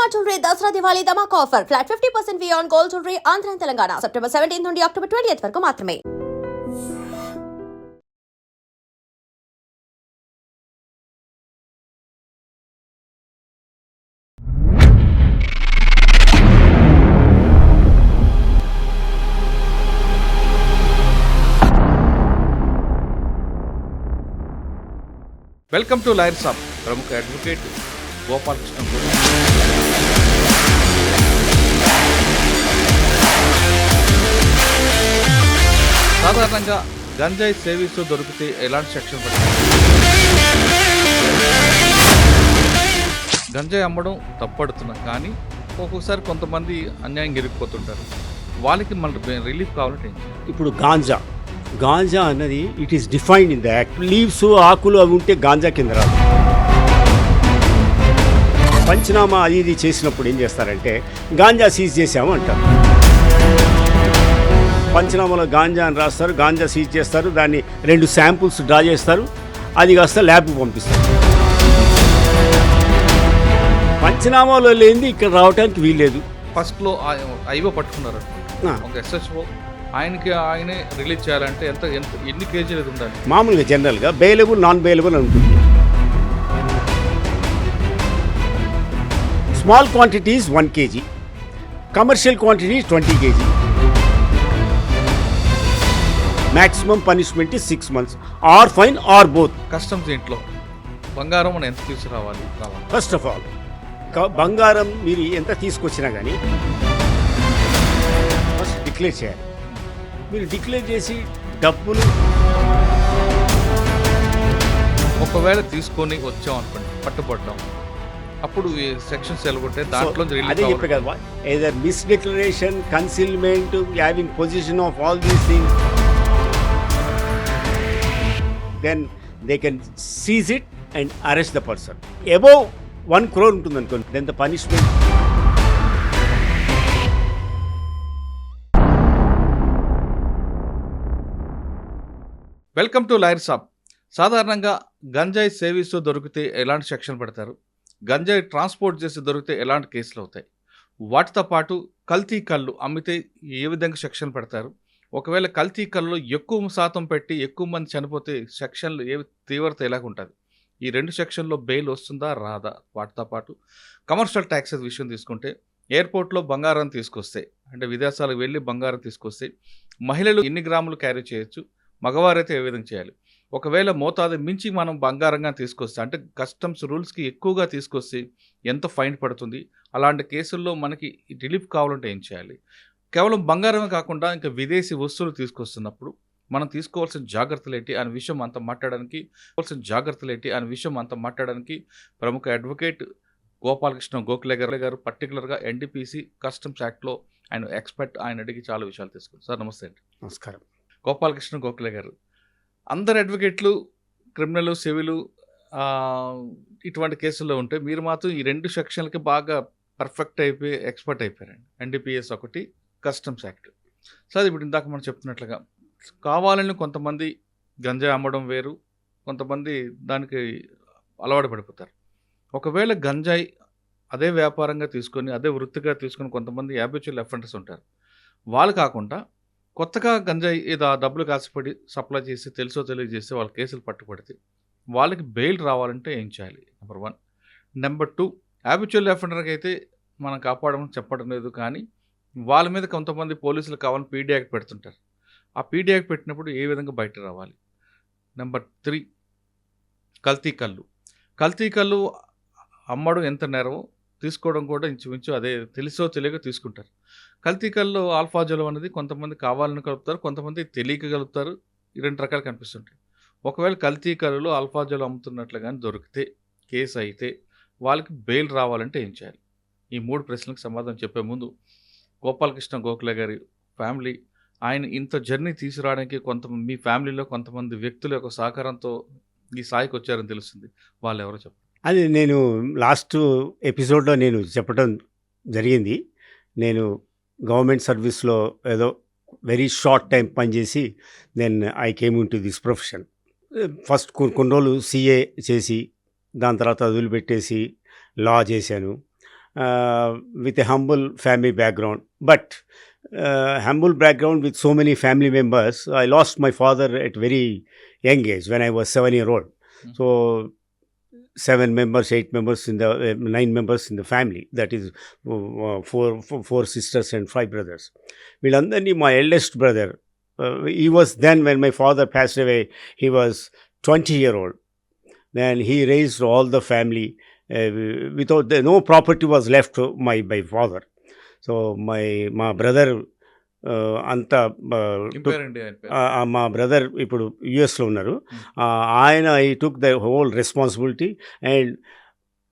Shalimar Jewelry Dasra Diwali Dhamak offer. Flat 50% fee on gold jewelry Andhra and Telangana. September 17th నుండి October 20th వరకు మాత్రమే. Welcome to lawyer సాబ్. ప్రముఖ advocate Gopalakrishna. సాధారణంగా గంజాయి సేవిస్తూ దొరికితే ఎలాంటి సెక్షన్ పడుతుంది? గంజాయి అమ్మడం తప్పడుతున్నాం, కానీ ఒక్కొక్కసారి కొంతమంది అన్యాయం ఇరిగిపోతుంటారు. వాళ్ళకి మన రిలీఫ్ కావాలంటే ఇప్పుడు గాంజా అన్నది it is defined in the act. Leaves ఆకులు అవి ఉంటే గాంజా కింద రాదు. పంచనామా అది ఇది చేసినప్పుడు ఏం చేస్తారంటే గాంజా సీజ్ చేసాము అంటారు. పంచనామాలో గాంజా అని రాస్తారు, గాంజా సీజ్ చేస్తారు, దాన్ని 2 శాంపుల్స్ డ్రా చేస్తారు, అది కాస్త ల్యాబ్కి పంపిస్తారు. పంచనామాలో లేనిది ఇక్కడ రావడానికి వీల్లేదు. ఫస్ట్లో ఐవో పట్టుకున్నారు ఒక ఎస్హెచ్ఓ, ఆయనే రిలీజ్ చేయాలంటే ఎన్ని కేజీలు ఉండాలి? మామూలుగా జనరల్గా బెయిలబుల్, నాన్ బెయిలబుల్ ఉంటుంది. Small quantities 1 kg, commercial quantities 20 kg. Maximum punishment 6 months or fine or both. Customs ఇంట్లో బంగారం మనం ఎంత తీసుకురావాలి? ఫస్ట్ ఆఫ్ ఆల్ బంగారం మీరు ఎంత తీసుకొచ్చినా కానీ ఫస్ట్ డిక్లేర్ చేయాలి. మీరు డిక్లేర్ చేసి డబ్బులు ఒకవేళ తీసుకొని వచ్చాం అనుకోండి, పట్టుబడ్డాం, అప్పుడు సెక్షన్స్ ఎలాగొంటే దాంట్లో అదే చెప్పే కదా, either misdeclaration, concealment, having position of all these things, then they can seize it and arrest the person. Above 1 crore ఉంటుంది అనుకోండి, then the punishment. Welcome to lawyer సాబ్. సాధారణంగా గంజాయి సేవిస్తూ దొరికితే ఎలాంటి సెక్షన్ పెడతారు? గంజాయి ట్రాన్స్పోర్ట్ చేసి దొరికితే ఎలాంటి కేసులు అవుతాయి? వాటితో పాటు కల్తీ కళ్ళు అమ్మితే ఏ విధంగా సెక్షన్ పెడతారు? ఒకవేళ కల్తీ కళ్ళు ఎక్కువ శాతం పెట్టి ఎక్కువ మంది చనిపోతే సెక్షన్లు ఏ తీవ్రత ఎలాగుంటుంది? ఈ 2 సెక్షన్లో బెయిల్ వస్తుందా రాదా? వాటితో పాటు కమర్షియల్ ట్యాక్సెస్ విషయం తీసుకుంటే, ఎయిర్పోర్ట్లో బంగారం తీసుకొస్తే, అంటే విదేశాలకు వెళ్ళి బంగారం తీసుకొస్తే మహిళలు ఎన్ని గ్రాములు క్యారీ చేయొచ్చు, మగవారైతే ఏ విధంగా చేయాలి? ఒకవేళ మోతాదు మించి మనం బంగారంగా తీసుకొస్తే, అంటే కస్టమ్స్ రూల్స్కి ఎక్కువగా తీసుకొస్తే ఎంత ఫైన్ పడుతుంది? అలాంటి కేసుల్లో మనకి రిలీఫ్ కావాలంటే ఏం చేయాలి? కేవలం బంగారమే కాకుండా ఇంకా విదేశీ వస్తువులు తీసుకొస్తున్నప్పుడు మనం తీసుకోవాల్సిన జాగ్రత్తలు ఏంటి అనే విషయం అంతా మాట్లాడడానికి ప్రముఖ అడ్వకేట్ గోపాలకృష్ణ గోఖలే గారు పర్టికులర్గా ఎన్డీపీసీ కస్టమ్స్ యాక్ట్లో ఆయన ఎక్స్పర్ట్. ఆయన అడిగి చాలా విషయాలు తీసుకుంటారు. సార్ నమస్తే అండి. నమస్కారం. గోపాలకృష్ణ గోఖలే గారు, అందరు అడ్వకేట్లు క్రిమినల్, సివిల్ ఇటువంటి కేసుల్లో ఉంటే మీరు మాత్రం ఈ 2 సెక్షన్లకి బాగా పర్ఫెక్ట్ అయిపోయి ఎక్స్పర్ట్ అయిపోయారండి. ఎన్డీపీఎస్ ఒకటి, కస్టమ్స్ యాక్ట్. సార్ ఇప్పుడు ఇందాక మనం చెప్తున్నట్లుగా కావాలని కొంతమంది గంజాయి అమ్మడం వేరు, కొంతమంది దానికి అలవాటు పడిపోతారు. ఒకవేళ గంజాయి అదే వ్యాపారంగా తీసుకొని, అదే వృత్తిగా తీసుకొని కొంతమంది హ్యాబిచువల్ అఫెండర్స్ ఉంటారు. వాళ్ళు కాకుండా కొత్తగా గంజాయి ఏదో డబ్బులు కాసిపడి సప్లై చేసి తెలుసో తెలియజేసి వాళ్ళ కేసులు పట్టుబడితే వాళ్ళకి బెయిల్ రావాలంటే ఏం చేయాలి? నెంబర్ 1. నెంబర్ 2, హ్యాబిచువల్ అఫెండర్కి అయితే మనం కాపాడమని చెప్పడం లేదు, కానీ వాళ్ళ మీద కొంతమంది పోలీసులు కావాలని పీడీ యాక్ట్ పెడుతుంటారు. ఆ పీడీ యాక్ట్ పెట్టినప్పుడు ఏ విధంగా బయట రావాలి? నెంబర్ 3, కల్తీ కళ్ళు అమ్మడం ఎంత నేరమో తీసుకోవడం కూడా ఇంచుమించు అదే, తెలుసో తెలియక తీసుకుంటారు. కల్తీ కళ్ళు ఆల్ఫాజోలం అనేది కొంతమంది కావాలని కలుపుతారు, కొంతమంది తెలియక కలుపుతారు. ఈ 2 రకాలు కనిపిస్తుంటాయి. ఒకవేళ కల్తీ కళ్ళు ఆల్ఫాజోలం అమ్ముతున్నట్లు కానీ దొరికితే, కేసు అయితే వాళ్ళకి బెయిల్ రావాలంటే ఏం చేయాలి? ఈ 3 ప్రశ్నలకు సమాధానం చెప్పే ముందు గోపాలకృష్ణ గోఖలే గారి ఫ్యామిలీ, ఆయన ఇంత జర్నీ తీసుకురావడానికి మీ ఫ్యామిలీలో కొంతమంది వ్యక్తుల యొక్క సహకారంతో ఈ స్థాయికి వచ్చారని తెలుస్తుంది. వాళ్ళు ఎవరో చెప్పండి. అది నేను లాస్ట్ ఎపిసోడ్లో నేను చెప్పడం జరిగింది. నేను గవర్నమెంట్ సర్వీస్లో ఏదో వెరీ షార్ట్ టైం పనిచేసి then I came in to this profession. First కొన్ని రోజులు సిఏ చేసి దాని తర్వాత వదిలిపెట్టేసి లా చేశాను. with a humble family background. But humble background with so many family members. I lost my father at very young age when I was 7-year-old. So 7 members, 8 members in the 9 members in the family. That is four sisters and 5 brothers. Villandarni my eldest brother. He was then when my father passed away. He was 20-year-old. Then he raised all the family. Without no property was left to my father. So my brother అంతా ఇంపారండి ఆయన పేరు. మా brother ఇప్పుడు యుఎస్లో ఉన్నారు. ఆయన ఈ took the whole responsibility and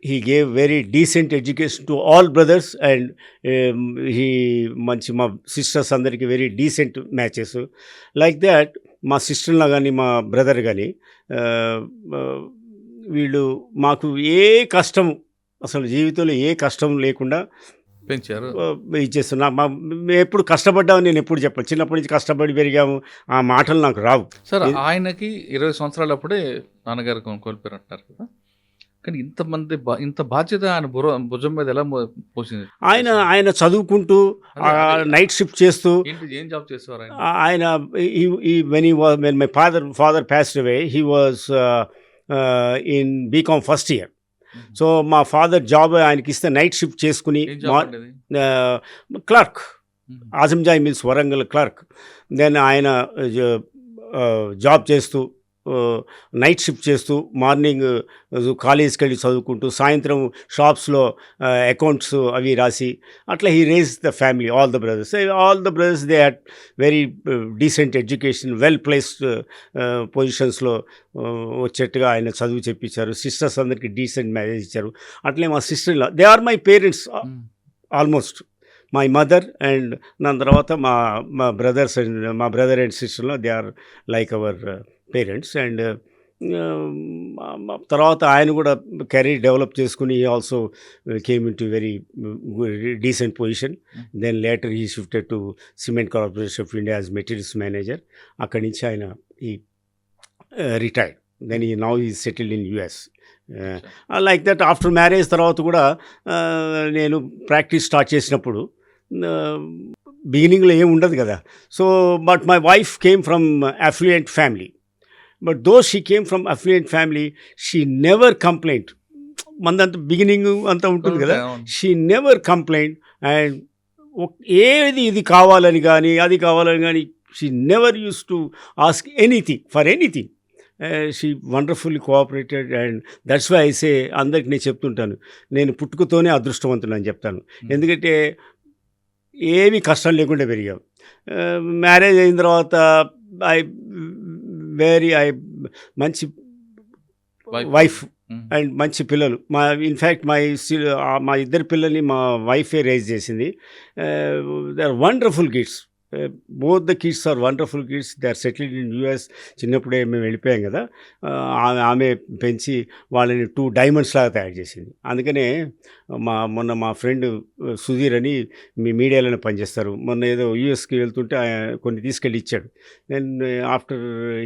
he gave very decent education to all brothers and he మంచి మా సిస్టర్స్ అందరికీ very decent matches like that. మా సిస్టర్లా కానీ మా బ్రదర్ కానీ వీళ్ళు మాకు ఏ కష్టం అసలు జీవితంలో ఏ కష్టం లేకుండా పెంచారు. ఇచ్చేస్తున్నా. మేము ఎప్పుడు కష్టపడ్డామని నేను ఎప్పుడు చెప్పాను. చిన్నప్పటి నుంచి కష్టపడి పెరిగాము, ఆ మాటలు నాకు రావు. సార్ ఆయనకి 20 సంవత్సరాలు అప్పుడే నాన్నగారు కోల్పోయారు అంటారు కదా, కానీ ఇంత బాధ్యత ఆయన భుజం మీద ఎలా పోసింది? ఆయన చదువుకుంటూ నైట్ షిఫ్ట్ చేస్తూ ఏం జాబ్ చేసేవారు ఆయన? when my father passed away, he was in BCom first year. So మా ఫాదర్ జాబ్ ఆయనకి ఇస్తే నైట్ షిఫ్ట్ చేసుకుని clerk, Azamjahi mills Warangal clerk. Then ఆయన జాబ్ చేస్తూ నైట్ షిఫ్ట్ చేస్తూ మార్నింగ్ కాలేజ్కి వెళ్ళి చదువుకుంటూ సాయంత్రం షాప్స్లో అకౌంట్స్ అవి రాసి అట్లా he raise the family. All the brothers they had very decent education, well placed పొజిషన్స్లో వచ్చేట్టుగా ఆయన చదువు చెప్పించారు. సిస్టర్స్ అందరికీ డీసెంట్ మ్యారేజ్ ఇచ్చారు. అట్లే మా sister they are my parents almost. My mother and దాని తర్వాత మా బ్రదర్స్ అండ్ మా బ్రదర్ అండ్ సిస్టర్లో they are like our parents. And తర్వాత ఆయన కూడా కెరీర్ డెవలప్ చేసుకుని also came in to very decent position. Then later he shifted to cement corporation of India as materials manager. అక్కడి నుంచి ఆయన ఈ retired. Then now he settled in US. Like that after marriage తర్వాత కూడా నేను practice start చేసినప్పుడు బిగినింగ్లో ఏమి ఉండదు కదా. So but my wife came from affluent family. But though she came from affluent family, she never complaint. మందంతా beginning అంతా ఉంటుంది కదా, షీ నెవర్ కంప్లైంట్. అండ్ ఏది ఇది కావాలని కానీ అది కావాలని కానీ she never use to ask anything for anything. She wonderfully cooperated. And that's why I say, అందరికి నేను చెప్తుంటాను, నేను పుట్టుకతోనే అదృష్టవంతులు అని చెప్తాను. ఎందుకంటే ఏమీ కష్టం లేకుండా పెరిగాం. మ్యారేజ్ అయిన తర్వాత మంచి వైఫ్ అండ్ మంచి పిల్లలు. ఇన్ఫ్యాక్ట్ మా ఇద్దరు పిల్లల్ని మా వైఫే రైజ్ చేసింది. They are wonderful kids. Both the kids are wonderful kids. They are settled in US. చిన్నప్పుడే మేము వెళ్ళిపోయాం కదా, ఆమె పెంచి వాళ్ళని 2 డైమండ్స్ లాగా తయారు చేసింది. అందుకనే మొన్న మా ఫ్రెండ్ సుధీర్ అని మీ మీడియాలోనే పనిచేస్తారు, మొన్న ఏదో యూఎస్కి వెళ్తుంటే కొన్ని తీసుకెళ్ళి ఇచ్చాడు. Then after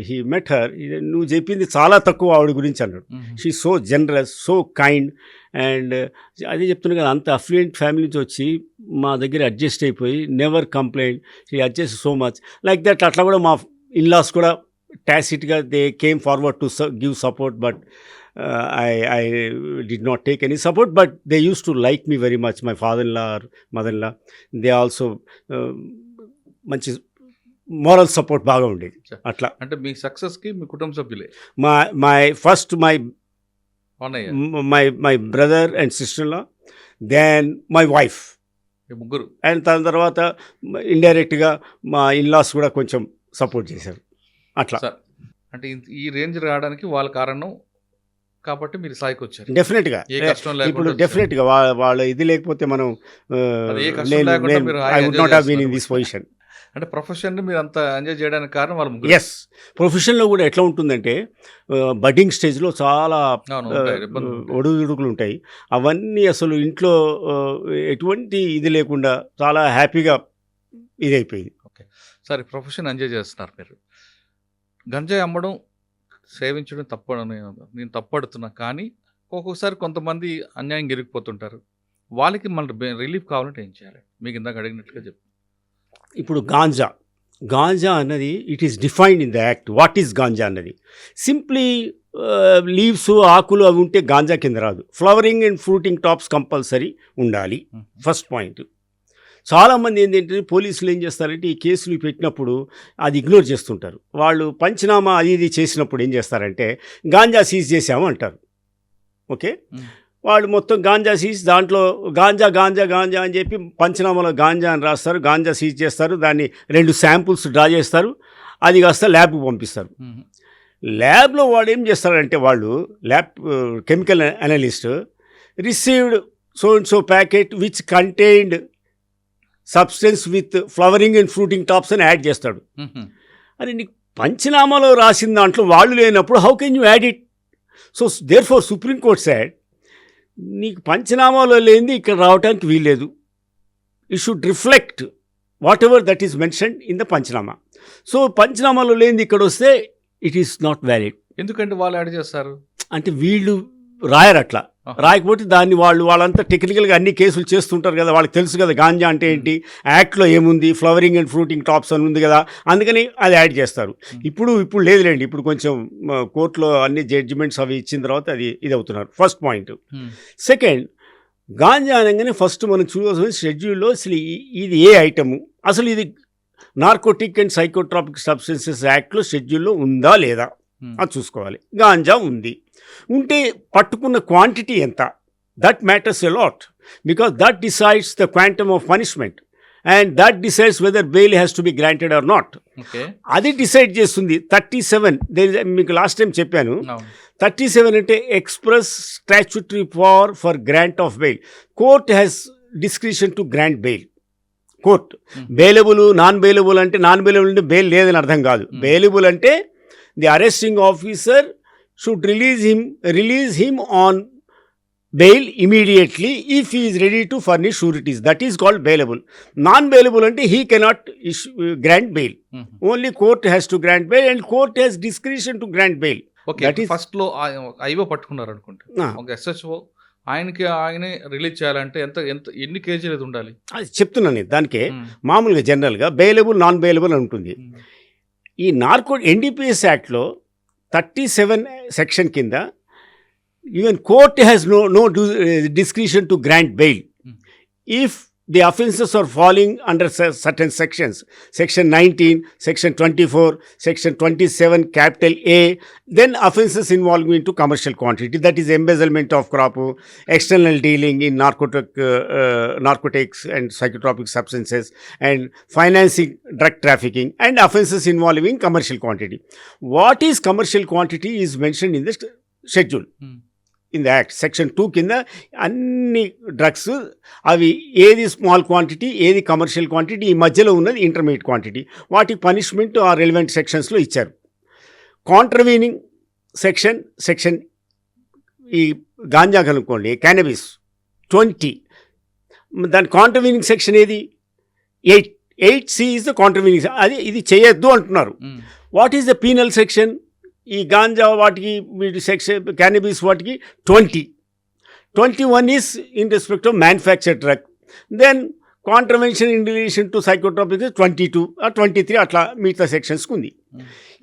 he met her, నువ్వు చెప్పింది చాలా తక్కువ ఆవిడ గురించి అన్నాడు. She so generous, so kind. And అదే చెప్తున్నా కదా, అంత అఫ్లుయెంట్ ఫ్యామిలీ నుంచి వచ్చి మా దగ్గర అడ్జస్ట్ అయిపోయి never complaint. She adjust so much like that. అట్లా కూడా మా ఇన్లాస్ కూడా టాసిట్గా they came forward to give support. But I did not take any support, but they used to like me very much. My father-in-law or mother-in-law, they also మంచి moral support బాగా ఉండేది. అట్లా అంటే మీ సక్సెస్కి మీ కుటుంబ సభ్యులే. My brother and sister-in-law, then my wife, ముగ్గురు. అండ్ దాని తర్వాత ఇండైరెక్ట్గా మా ఇన్లాస్ కూడా కొంచెం సపోర్ట్ చేశారు. అట్లా అంటే ఈ రేంజ్ రావడానికి వాళ్ళ కారణం కాబట్టి మీరు స్థాయికి వచ్చారు. డెఫినెట్గా ఇప్పుడు డెఫినెట్గా వాళ్ళ ఇది లేకపోతే మనం I would not have been in this position. అంటే ప్రొఫెషన్ని మీరు అంత ఎంజాయ్ చేయడానికి కారణం వాళ్ళు. ఎస్, ప్రొఫెషన్లో కూడా ఎట్లా ఉంటుందంటే బడ్డింగ్ స్టేజ్లో చాలా ఒడుదుడుకులు ఉంటాయి. అవన్నీ అసలు ఇంట్లో ఎటువంటి ఇది లేకుండా చాలా హ్యాపీగా ఇదైపోయింది. ఓకే, సరే, ప్రొఫెషన్ ఎంజాయ్ చేస్తున్నారు మీరు. గంజాయి అమ్మడం, సేవించడం నేను తప్పడుతున్నా, కానీ ఒక్కొక్కసారి కొంతమంది అన్యాయం ఇరిగిపోతుంటారు. వాళ్ళకి మళ్ళీ రిలీఫ్ కావాలంటే ఏం చేయాలి? మీకు ఇందాక అడిగినట్టుగా చెప్పు. ఇప్పుడు గాంజా అన్నది it is defined in the act. What is ganja అన్నది సింప్లీ లీవ్స్, ఆకులు అవి ఉంటే గాంజా కింద రాదు. Flowering and fruiting tops compulsory ఉండాలి. First point. చాలామంది ఏంటంటే పోలీసులు ఏం చేస్తారంటే ఈ కేసులు పెట్టినప్పుడు అది ఇగ్నోర్ చేస్తుంటారు. వాళ్ళు పంచనామా అది ఇది చేసినప్పుడు ఏం చేస్తారంటే గాంజా సీజ్ చేసాము అంటారు. ఓకే, వాళ్ళు మొత్తం గాంజా సీజ్, దాంట్లో గాంజా గాంజా గాంజా అని చెప్పి పంచనామాలో గాంజా అని రాస్తారు. గాంజా సీజ్ చేస్తారు, దాన్ని 2 శాంపుల్స్ డ్రా చేస్తారు, అది కాస్త ల్యాబ్కి పంపిస్తారు. ల్యాబ్లో వాడు ఏం చేస్తారంటే వాళ్ళు chemical analyst received so and so packet which contained substance with flowering and fruiting tops అని యాడ్ చేస్తాడు. అని నీకు పంచనామాలో రాసిన దాంట్లో వాళ్ళు లేనప్పుడు how can you add it? So therefore supreme court said నీకు పంచనామాలో లేనిది ఇక్కడ రావడానికి వీల్లేదు. You should reflect whatever that is mentioned in the panchanama. So పంచనామాలో లేనిది ఇక్కడ వస్తే ఇట్ ఈస్ నాట్ వ్యాలిడ్. ఎందుకంటే వాళ్ళు యాడ్ చేస్తారు అంటే వీళ్ళు రాయరు అట్లా. రాయకపోతే దాన్ని వాళ్ళంతా టెక్నికల్గా అన్ని కేసులు చేస్తుంటారు కదా, వాళ్ళకి తెలుసు కదా గాంజా అంటే ఏంటి, యాక్ట్లో ఏముంది, ఫ్లవరింగ్ అండ్ ఫ్రూటింగ్ టాప్స్ అని ఉంది కదా, అందుకని అది యాడ్ చేస్తారు. ఇప్పుడు లేదులేండి, ఇప్పుడు కొంచెం కోర్టులో అన్ని జడ్జిమెంట్స్ అవి ఇచ్చిన తర్వాత అది ఇది అవుతున్నారు. First point. సెకండ్, గాంజా అనగానే ఫస్ట్ మనం చూడాల్సిన షెడ్యూల్లో అసలు ఇది ఏ ఐటము, అసలు ఇది నార్కోటిక్ అండ్ సైకోట్రాపిక్ సబ్స్టెన్సెస్ యాక్ట్లో షెడ్యూల్లో ఉందా లేదా అది చూసుకోవాలి. గాంజా ఉంది, ఉంటే పట్టుకున్న క్వాంటిటీ ఎంత, that matters a lot, because that decides the quantum of punishment and that decides whether bail has to be granted or not. అది డిసైడ్ చేస్తుంది 37. మీకు లాస్ట్ టైం చెప్పాను 37 అంటే express statutory power for grant of bail. Court has discretion to grant bail. Court bailable, non bailable అంటే bail లేదని అర్థం కాదు. Bailable అంటే the arresting officer should release him on bail immediately if he is ready to furnish sureties. That is called bailable. Non-bailable ante he cannot grant bail. Only court has to grant bail and court has discretion to grant bail. Okay, first లో io పట్టుకున్నారు అనుకుంటా, ఒక SHO ఆయనే release చేయాలంటే ఎన్ని కేజీలు ఉండాలి అది చెప్తున్నాను. దానికే మామూలుగా జనరల్గా బెయిలబుల్, నాన్ బెయిలబుల్ అని ఉంటుంది. ఈ ఎన్డీపీఎస్ యాక్ట్లో 37 సెక్షన్ కింద even court has no discretion to grant bail if the offences are falling under certain sections, section 19, section 24, section 27 capital A, then offences involving into commercial quantity, that is embezzlement of crop, external dealing in narcotics and psychotropic substances, and financing drug trafficking, and offences involving commercial quantity. What is commercial quantity is mentioned in the schedule. In the act section 2 కింద అన్ని drugs అవి ఏది small quantity, ఏది commercial quantity, ఈ మధ్యలో ఉన్నది intermediate quantity. వాటి punishment ఆ రెలవెంట్ సెక్షన్స్లో ఇచ్చారు. కాంట్రవీనింగ్ సెక్షన్ ఈ గాంజా కనుక్కోండి, క్యానబిస్ 20, దాని కాంట్రవీనింగ్ సెక్షన్ ఏది 8C ఈజ్ ద కాంట్రవీనింగ్. అది ఇది చేయొద్దు అంటున్నారు. What is the penal section? ఈ గాంజా వాటికి వీటి సెక్షన్ క్యానబిస్ వాటికి 20. 21 is in respect of manufactured drug. Then contravention in relation to psychotropics 22, 23 అట్లా మిగతా సెక్షన్స్కి ఉంది.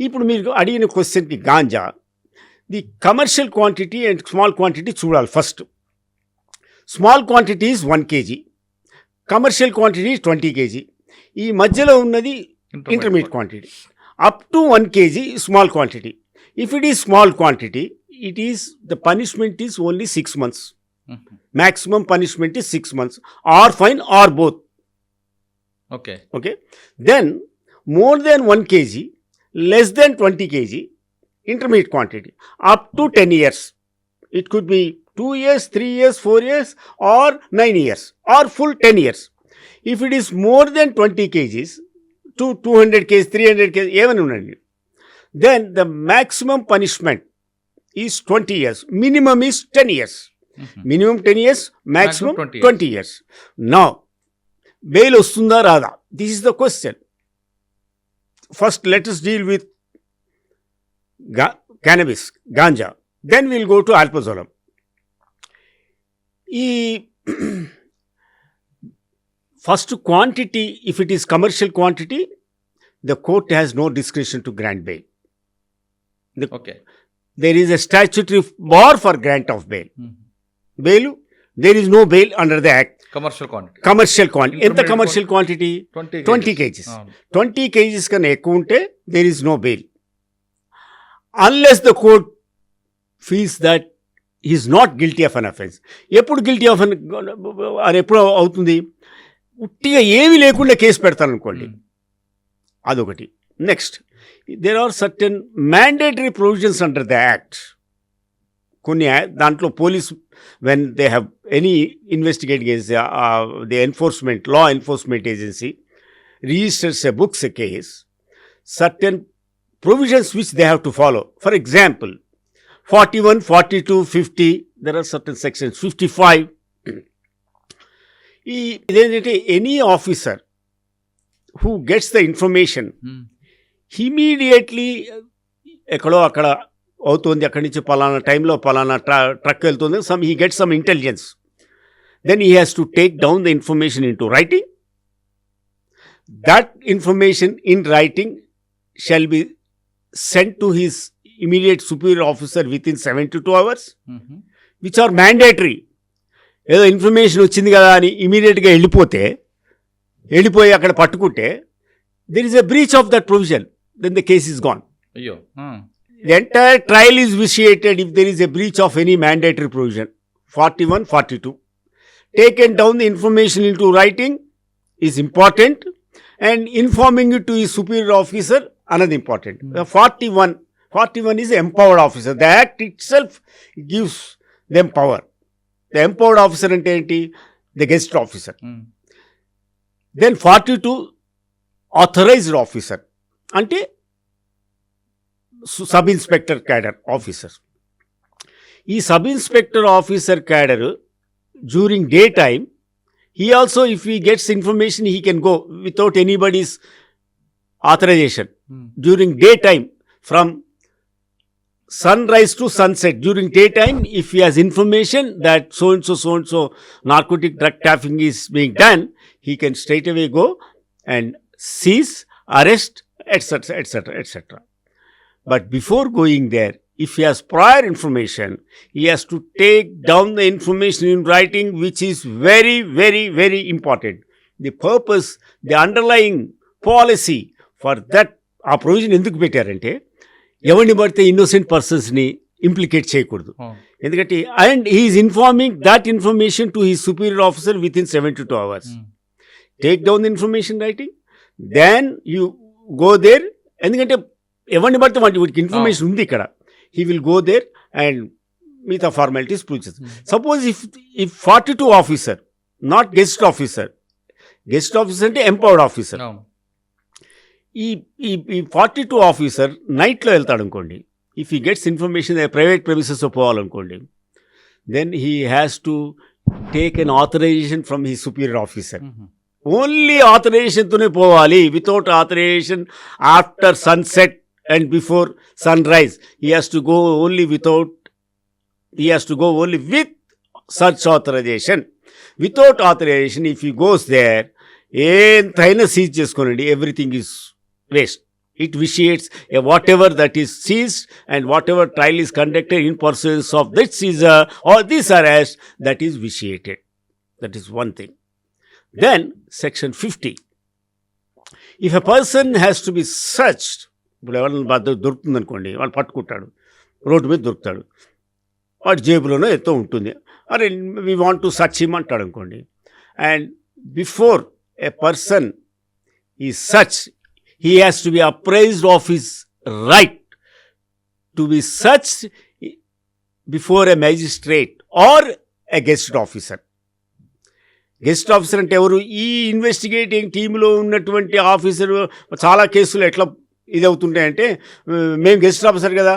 ఇప్పుడు మీరు అడిగిన క్వశ్చన్కి ganja the commercial quantity and small quantity చూడాలి. First small quantity is 1 kg, commercial quantity 20 kg. ఈ మధ్యలో ఉన్నది intermediate quantity. Up to 1 kg small quantity. If it is small quantity, the punishment is only 6 months. Maximum punishment is 6 months, or fine or both. Okay. Then more than 1 kg, less than 20 kg, intermediate quantity, up to 10 years. It could be 2 years, 3 years, 4 years, or 9 years, or full 10 years. If it is more than 20 kgs, to 200 kg, 300 kg, even unandi, then the maximum punishment is 20 years. Minimum is 10 years. Minimum 10 years, maximum 20 years. Now, bail ostunda rada? This is the question. First, let us deal with cannabis, ganja. Then we'll go to alprazolam. ఈ First, quantity, if it is commercial quantity, the court has no discretion to grant bail. Okay. There is a statutory bar for grant of bail. Bail, there is no bail under the act. Commercial quantity Commercial quantity. ఎంత Intermediate commercial quantity? 20 kgs. 20 kgs కన్నా ఎక్కువ ఉంటే there is no bail. Unless the court feels that he is not guilty of an offense. ఎప్పుడు guilty of an అది ఎప్పుడు అవుతుంది? ఉట్టిగా ఏమీ లేకుండా కేసు పెడతాననుకోండి, అదొకటి. Next, there are certain mandatory provisions under the act. కొన్ని దాంట్లో police when they have any investigating agency, the enforcement law enforcement agency registers a books a case, certain provisions which they have to follow. For example 41, 42, 50, there are certain sections, 55. ఇదేంటంటే any officer who gets the information immediately ఎక్కడో అక్కడ అవుతుంది, అక్కడి నుంచి పలానా టైంలో పలానా truck వెళ్తుంది, he gets some intelligence, then he has to take down the information in to writing. That information in writing shall be sent to his immediate superior officer within 72 hours, which are mandatory. ఏదో information వచ్చింది కదా అని ఇమీడియట్గా వెళ్ళిపోయి అక్కడ పట్టుకుంటే there is a breach of that provision, then the case is gone. అయ్యో. The entire trial is vitiated if there is a breach of any mandatory provision. 41, 42. Taken down the information in to writing is important, and informing it to ఈ superior officer అన్నది important. 41 is empowered officer. The act itself gives them power. The empowered officer ante enti? The guest officer. Then 42, authorized officer. Ante sub-inspector cadre officer. Ee sub-inspector officer cadre during daytime, he also, if he gets information, he can go without anybody's authorization. During daytime, from sunrise to sunset, during daytime, if he has information that so and so narcotic drug trafficking is being done, he can straight away go and seize, arrest, etc., etc., etc. But before going there, if he has prior information, he has to take down the information in writing, which is very, very, very important. The purpose, the underlying policy for that, ఆ provision ఎందుకు పెట్టారంటే ఎవరిని పడితే innocent పర్సన్స్ని implicate చేయకూడదు. ఎందుకంటే and he's informing that information to he superior officer within 72 hours. Take down the information writing, then you go there. ఎందుకంటే ఎవరిని పడితే వాటికి ఇన్ఫర్మేషన్ ఉంది ఇక్కడ, he will go there and మిగతా ఫార్మాలిటీస్ ప్రూవ్ చేస్తారు. Suppose if 42 officer, not guest officer అంటే empowered officer, ఈ 42 ఆఫీసర్ నైట్లో వెళ్తాడు అనుకోండి, if he gets information private ప్రెమిసెస్లో పోవాలనుకోండి, then he has to take an authorization from he superior officer. Only ఆథరైజేషన్తోనే పోవాలి, without authorization after sunset and before sunrise he has to go only with such authorization. Without authorization if he goes there, ఎంతైనా seize చేసుకోనండి, everything is waste. It vitiates whatever that is seized and whatever trial is conducted in pursuance of this seizure or this arrest, that is vitiated. That is one thing. Then section 50. If a person has to be searched, ఇప్పుడు ఎవరైనా దొరుకుతుంది అనుకోండి, వాళ్ళు పట్టుకుంటాడు, road మీద దొరుకుతాడు, వాడి జేబులోనో ఎంతో ఉంటుంది, అరే we want to search him అంటాడు అనుకోండి, and before a person is search, he has to be apprised of his right to be searched before a magistrate or a guest officer. Guest officer అంటే ఎవరు? ఈ investigating టీంలో ఉన్నటువంటి officer. చాలా కేసులు ఎట్లా ఇది అవుతుంటాయంటే, మేము గెస్ట్ ఆఫీసర్ కదా,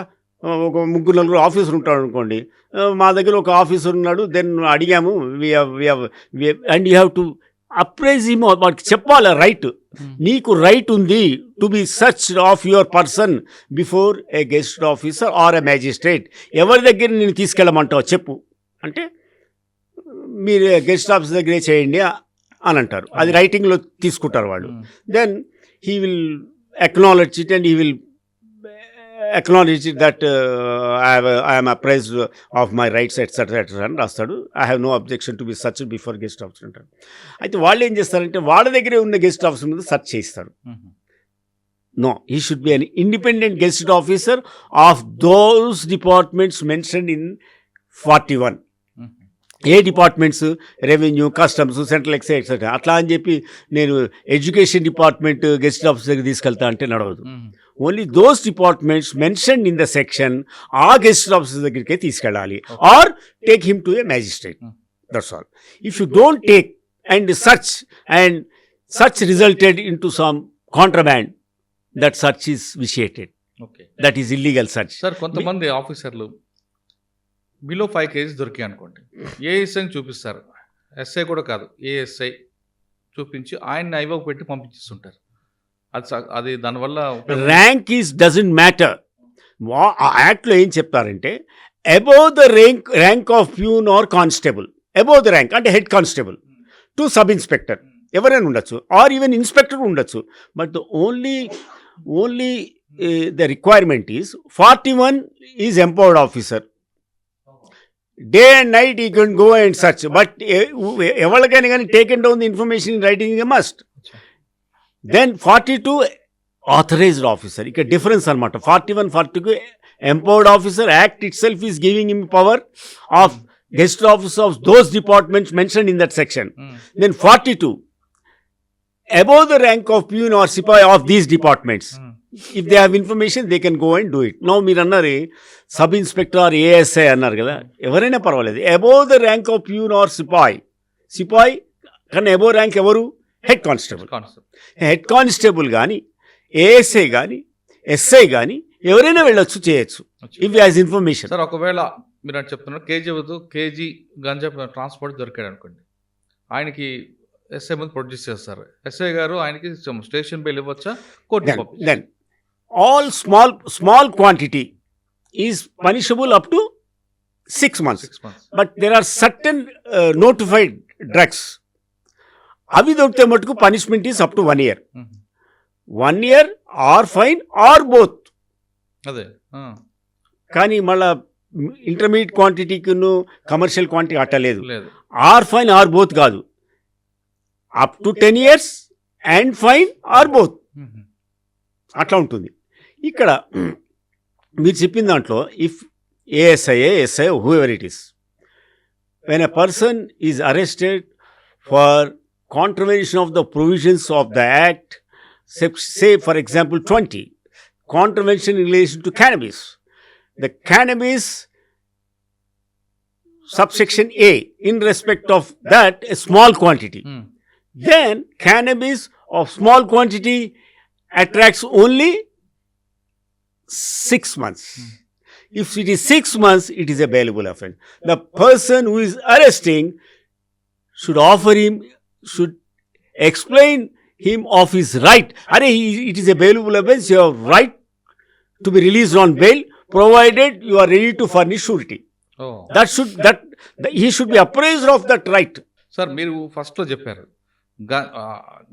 ఒక 3-4 ఆఫీసర్ ఉంటాడు అనుకోండి, మా దగ్గర ఒక ఆఫీసర్ ఉన్నాడు, దెన్ అడిగాము, and you have to apprise him. వాడికి చెప్పాలి రైట్, నీకు రైట్ ఉంది to be search of your person before a guest officer or a magistrate. ఎవరి దగ్గర నేను తీసుకెళ్ళమంటావు చెప్పు అంటే మీరు గెస్ట్ ఆఫీస్ దగ్గరే చేయండి అని అంటారు. అది రైటింగ్లో తీసుకుంటారు వాళ్ళు. Then he will acknowledge it and he will acknowledge it that I am apprised of my rights etc అని రాస్తాడు. I have no objection to be searched before guest officer అంటాడు. అయితే వాళ్ళు ఏం చేస్తారంటే వాళ్ళ దగ్గరే ఉన్న గెస్ట్ ఆఫీసర్ మీద సెర్చ్ చేయిస్తారు. No, he should be an independent guest officer of those departments mentioned in 41. ఏ departments, revenue, customs, central excise etcetera. అట్లా అని చెప్పి నేను ఎడ్యుకేషన్ డిపార్ట్మెంట్ గెస్ట్ ఆఫీసర్కి తీసుకెళ్తా అంటే నడవదు. Only those departments mention in the section ఆ గెస్ట్ ఆఫీసర్ దగ్గరికే తీసుకెళ్ళాలి, or take him to a magistrate. That's all. If you don't take and search resulted into some contraband, that search is vitiated. That is illegal search. Sir కొంతమంది ఆఫీసర్లు below 5 kgs దొరికాయి అనుకోండి, ఏఎస్ఐని చూపిస్తారు. SI కూడా కాదు, ASI చూపించి ఆయన్ని ఐవోకి పెట్టి పంపించేస్తుంటారు. అది దానివల్ల ర్యాంక్ ఈజ్ డజంట్ మ్యాటర్. యాక్ట్లో ఏం చెప్తారంటే above the rank of peon or constable, above the rank అంటే head constable to sub inspector ఎవరైనా ఉండొచ్చు, ఆర్ ఈవెన్ ఇన్స్పెక్టర్ ఉండొచ్చు. But only the requirement is 41 is empowered officer. Day and night he can go and search, but ఎవరికైనా కానీ taken down the information in writing is a must. Then 42 authorized officer. ఇక్కడ difference అనమాట. 41, 42 empowered officer, act itself is giving him power of guest officer of those departments mentioned in that section. Then 42 above the rank of peon or sipahi of these departments. If they have information, they can go and do it. Now మీరు అన్నారు sub inspector are ASI అన్నారు కదా, ఎవరైనా పర్వాలేదు. Above the rank of peon or సిపాయి కానీ above rank ఎవరు? Head constable. Head constable కానీ ఏఎస్ఐ కానీ ఎస్ఐ కానీ ఎవరైనా వెళ్ళొచ్చు, చేయొచ్చు ఇఫ్ హ్యాస్ ఇన్ఫర్మేషన్. సార్ ఒకవేళ మీరు అంటే చెప్తున్నారు కేజీ గంజా ట్రాన్స్పోర్ట్ దొరికాడు అనుకోండి, ఆయనకి ఎస్ఐ ముందు ప్రొడ్యూస్ చేస్తారు. ఎస్ఐ గారు ఆయనకి స్టేషన్ బెయిల్ ఇవ్వచ్చా? Then all small quantity is punishable up to 6 months. But there are certain notified drugs. అవి దొరికితే మటుకు punishment is up to 1 year. 1 year or fine or both. అదే కానీ మళ్ళా ఇంటర్మీడియట్ క్వాంటిటీకి కమర్షియల్ క్వాంటిటీ అట్టలేదు. ఆర్ ఫైన్ ఆర్ బోత్ కాదు, up to 10 years and fine or both అట్లా ఉంటుంది. ఇక్కడ మీరు చెప్పిన దాంట్లో if ASI SI whoever it is, when a person is arrested for contravention of the provisions of the act, say for example 20, contravention in relation to cannabis, the cannabis subsection A, in respect of that a small quantity, then cannabis of small quantity attracts only 6 months. If it is 6 months, it is a bailable offence. The person who is arresting should explain him of his right. It is a bailable offence. You have right to be released on bail, provided you are ready to furnish surety. He should be appraised of that right. Sir మీరు ఫస్ట్లో చెప్పారు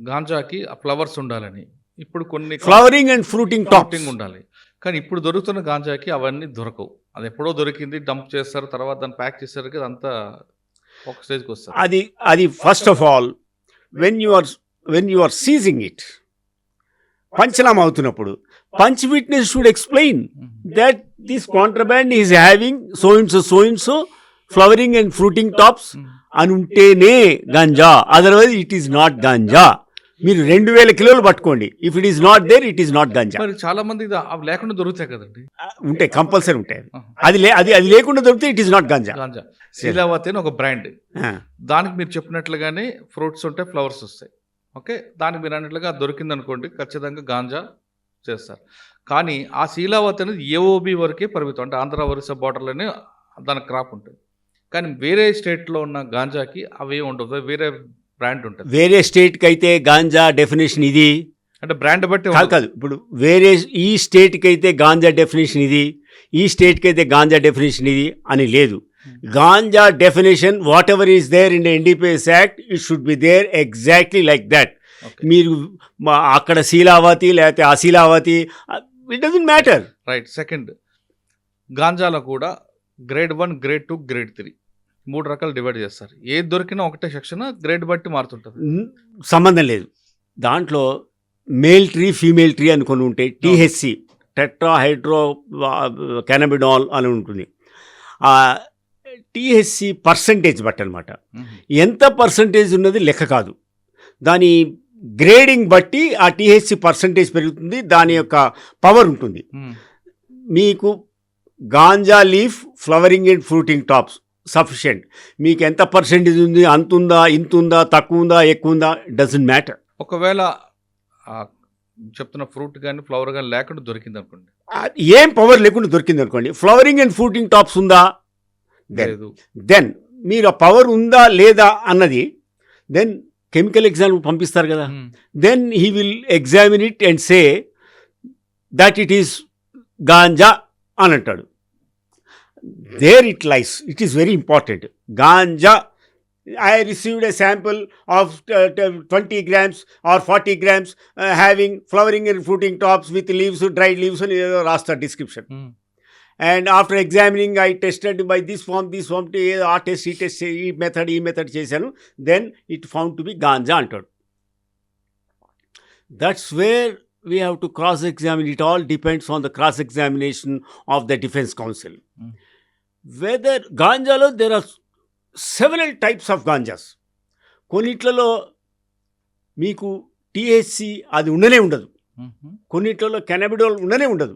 గాంజాకి flowers ఉండాలని. ఇప్పుడు కొన్ని flowering and fruiting topping ఉండాలి, కానీ ఇప్పుడు దొరుకుతున్న గాంజాకి అవన్నీ దొరకవు. అది ఎప్పుడో దొరికింది, డంప్ చేస్తారు, తర్వాత దాన్ని ప్యాక్ చేస్తారు, అదంతా ఒక స్టేజ్కి వస్తారు. అది first of all when you are seizing it, పంచనామా అవుతున్నప్పుడు punch witness should explain that this contraband is having so and so flowering and fruiting tops అని ఉంటేనే ganja, otherwise it is not ganja. మీరు 2000 కిలోలు పట్టుకోండి, if it is not there it is not ganja. మరి చాలా మంది అవి లేకుండా దొరుకుతాయి కదండి. ఉంటాయి, కంపల్సరీ ఉంటాయి. అది లేకుండా దొరికితే ఇట్ ఈస్ నాట్ గంజా. శీలావతి అని ఒక బ్రాండ్, దానికి మీరు చెప్పినట్లుగానే ఫ్రూట్స్ ఉంటాయి, ఫ్లవర్స్ వస్తాయి. ఓకే, దానికి మీరు అన్నట్లుగా దొరికింది అనుకోండి, ఖచ్చితంగా గాంజా చేస్తారు. కానీ ఆ శీలావతి అనేది ఏఓబి వరకే పరిమితం, అంటే ఆంధ్ర ఒరిస్సా బార్డర్లోనే దాని క్రాప్ ఉంటుంది. కానీ వేరే స్టేట్లో ఉన్న గాంజాకి అవి ఉండవు, వేరే బ్రాండ్ ఉంటుంది. వేరే స్టేట్కి అయితే గాంజా డెఫినేషన్ ఇది, అంటే బ్రాండ్ బట్టి కాదు. ఇప్పుడు వేరే ఈ స్టేట్కి అయితే గాంజా డెఫినేషన్ ఇది, ఈ స్టేట్కి అయితే గాంజా డెఫినేషన్ ఇది అని లేదు. Ganja definition, whatever is there in the NDPS Act, it should be there exactly like that. Okay మీరు అక్కడ శీలావతి లేకపోతే Asheelavathi, it doesn't matter. Right. Second, గాంజాలో కూడా గ్రేడ్ 1, గ్రేడ్ 2, గ్రేడ్ 3 3 రకాలు డివైడ్ చేస్తారు. ఏది దొరికినా ఒకటే సెక్షన్, గ్రేడ్ బట్టి మారుతుంటుంది. సంబంధం లేదు. దాంట్లో మేల్ ట్రీ ఫీమేల్ ట్రీ అనుకొని ఉంటే టీహెచ్సి టెట్రాహైడ్రో కెనబిడాల్ అని ఉంటుంది. ఆ టీహెచ్సి పర్సంటేజ్ బట్టి అనమాట. ఎంత పర్సంటేజ్ ఉన్నది లెక్క కాదు, దాని గ్రేడింగ్ బట్టి ఆ టీహెచ్సి పర్సంటేజ్ పెరుగుతుంది, దాని యొక్క పవర్ ఉంటుంది. మీకు ganja leaf flowering and fruiting tops sufficient. మీకు ఎంత పర్సెంటేజ్ ఉంది, అంతుందా ఇంతుందా తక్కువ ఉందా ఎక్కువ ఉందా, డజంట్ మ్యాటర్. ఒకవేళ చెప్తున్న ఫ్రూట్ కానీ ఫ్లవర్ కానీ లేకుండా దొరికింది అనుకోండి, ఏం పవర్ లేకుండా దొరికింది అనుకోండి, ఫ్లవరింగ్ అండ్ ఫ్రూటింగ్ టాప్స్ ఉందా, లేదు, దెన్ మీరు ఆ పవర్ ఉందా లేదా అన్నది దెన్ కెమికల్ ఎగ్జామ్ పంపిస్తారు కదా, then he will examine it and say that it is ganja అని అంటాడు. There it lies. It is very important. Ganja, I received a sample of 20 grams or 40 grams having flowering and fruiting tops with leaves, dried leaves and rasta description. And after examining, I tested by this form, ఆ test ఈ method చేశాను, then it found to be ganja అంటాడు. That's where we have to cross-examine. It all depends on the cross-examination of the defense counsel. Whether ganjalo, there are several types of ganjas. కొన్నిట్లలో మీకు THC అది ఉండనే ఉండదు, కొన్నిట్లలో cannabidiol ఉండనే ఉండదు.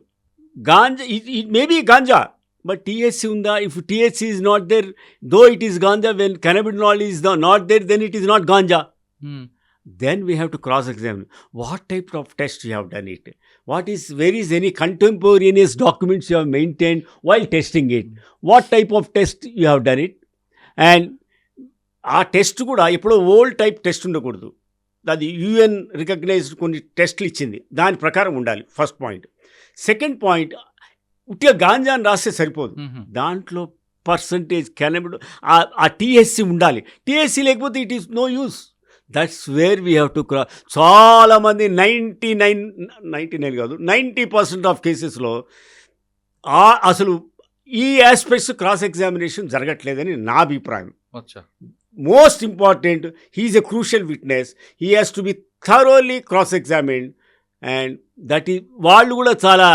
Ganja it may be ganja but THC ఉందా? If THC is not there, though it is ganja, when cannabidiol is not there, then it is not ganja. Then we have to cross-examine. What type of test you have done it? Where is any contemporaneous documents you have maintained while testing it? What type of test you have done it? And ఆ test కూడా ఎప్పుడో old type test ఉండకూడదు. అది UN recognised కొన్ని టెస్ట్లు ఇచ్చింది, దాని ప్రకారం ఉండాలి. First point. సెకండ్ పాయింట్, ఉట్టిగా గాంజా అని రాస్తే సరిపోదు, దాంట్లో పర్సంటేజ్ కెనబిడ్ ఆ టీహెచ్సి ఉండాలి. టీహెచ్సి లేకపోతే it is no use. That's where we have to cross. చాలామంది 99 కాదు 90% ఆఫ్ కేసెస్లో అసలు ఈ ఆస్పెక్ట్స్ క్రాస్ ఎగ్జామినేషన్ జరగట్లేదని నా అభిప్రాయం. Most important, he's a crucial witness, he has to be thoroughly cross examined. And that is వాళ్ళు కూడా చాలా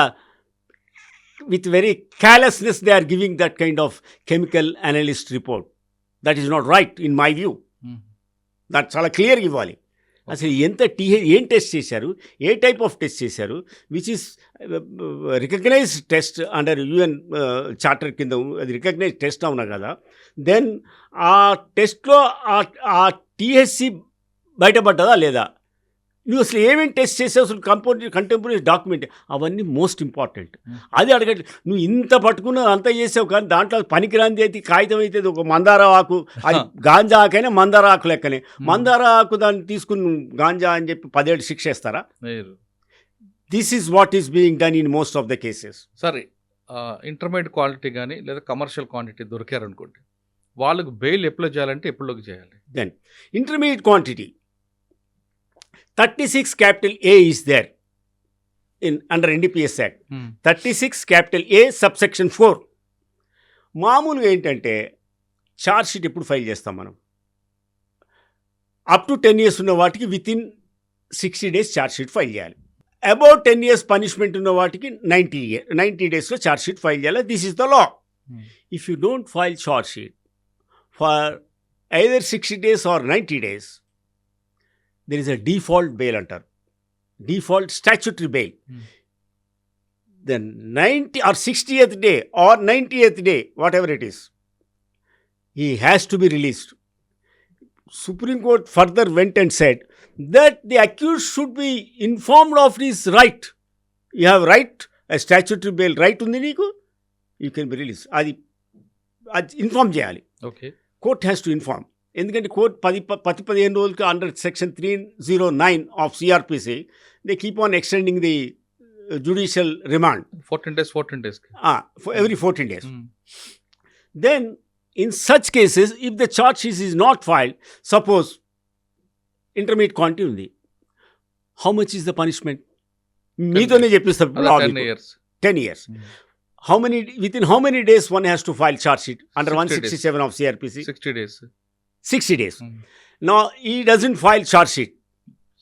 with very carelessness they are giving that kind of chemical analyst report. That is not right in my view. దాన్ని చాలా క్లియర్గా ఇవ్వాలి. అసలు ఏం test చేశారు, ఏ టైప్ ఆఫ్ టెస్ట్ చేశారు, which is recognized test under UN charter కింద, అది రికగ్నైజ్డ్ టెస్ట్ అవునా కదా, దెన్ ఆ టెస్ట్లో ఆ టీహెచ్సి బయటపడ్డదా లేదా, నువ్వు అసలు ఏమేమి టెస్ట్ చేసావు, అసలు కంటెంపరీ డాక్యుమెంట్, అవన్నీ మోస్ట్ ఇంపార్టెంట్. అది అడగట్లేదు. నువ్వు ఇంత పట్టుకున్న అంతా చేసావు కానీ దాంట్లో పనికిరాంది అయితే కాగితం అయితే ఒక మందార ఆకు, అది గాంజా ఆకైనా మందార ఆకు లెక్కనే. మందార ఆకు దాన్ని తీసుకుని గాంజా అని చెప్పి 10 ఏళ్ళు శిక్ష వేస్తారా? This is what is being done in most of the cases. సరే, ఇంటర్మీడియట్ క్వాలిటీ కానీ లేదా కమర్షియల్ క్వాంటిటీ దొరికారనుకోండి, వాళ్ళకు బెయిల్ అప్లై చేయాలంటే ఎప్పుడులోకి చేయాలి? Then intermediate quantity 36 capital A is there in under NDPS Act. 36 capital A subsection 4. మామూలుగా ఏంటంటే charge sheet ఎప్పుడు ఫైల్ చేస్తాం మనం? అప్ టు 10 years ఉన్న వాటికి within 60 days charge sheet file చేయాలి. అబౌట్ 10 years పనిష్మెంట్ ఉన్న వాటికి 90 daysలో ఛార్జ్ షీట్ ఫైల్ చేయాలి. This is the law. If you don't file charge sheet for either 60 days or 90 days, there is a default bail అంటారు, default statutory bail. The 90 or 60th day or 90th day, whatever it is, he has to be released. Supreme Court further went and said that the accused should be informed of his right. You have right, a statutory bail right ఉంది నీకు, you can be released. అది inform చేయాలి. Okay, court has to inform. ఎందుకంటే court 15 రోజులకి under section 309 of CrPC they keep on extending the judicial remand. 14 days. For every 14 days. Then in such cases, if the charge sheet is not filed, suppose intermediate quantity ఉంది, how much is the punishment? మీతోనే చెప్పిస్తారు అదే law 10 మీకు. years. 10 years. Within how many days one has to file charge sheet under 60 days. 167 of CRPC? 60 days. 60 days. Mm. Now he doesn't file charge sheet.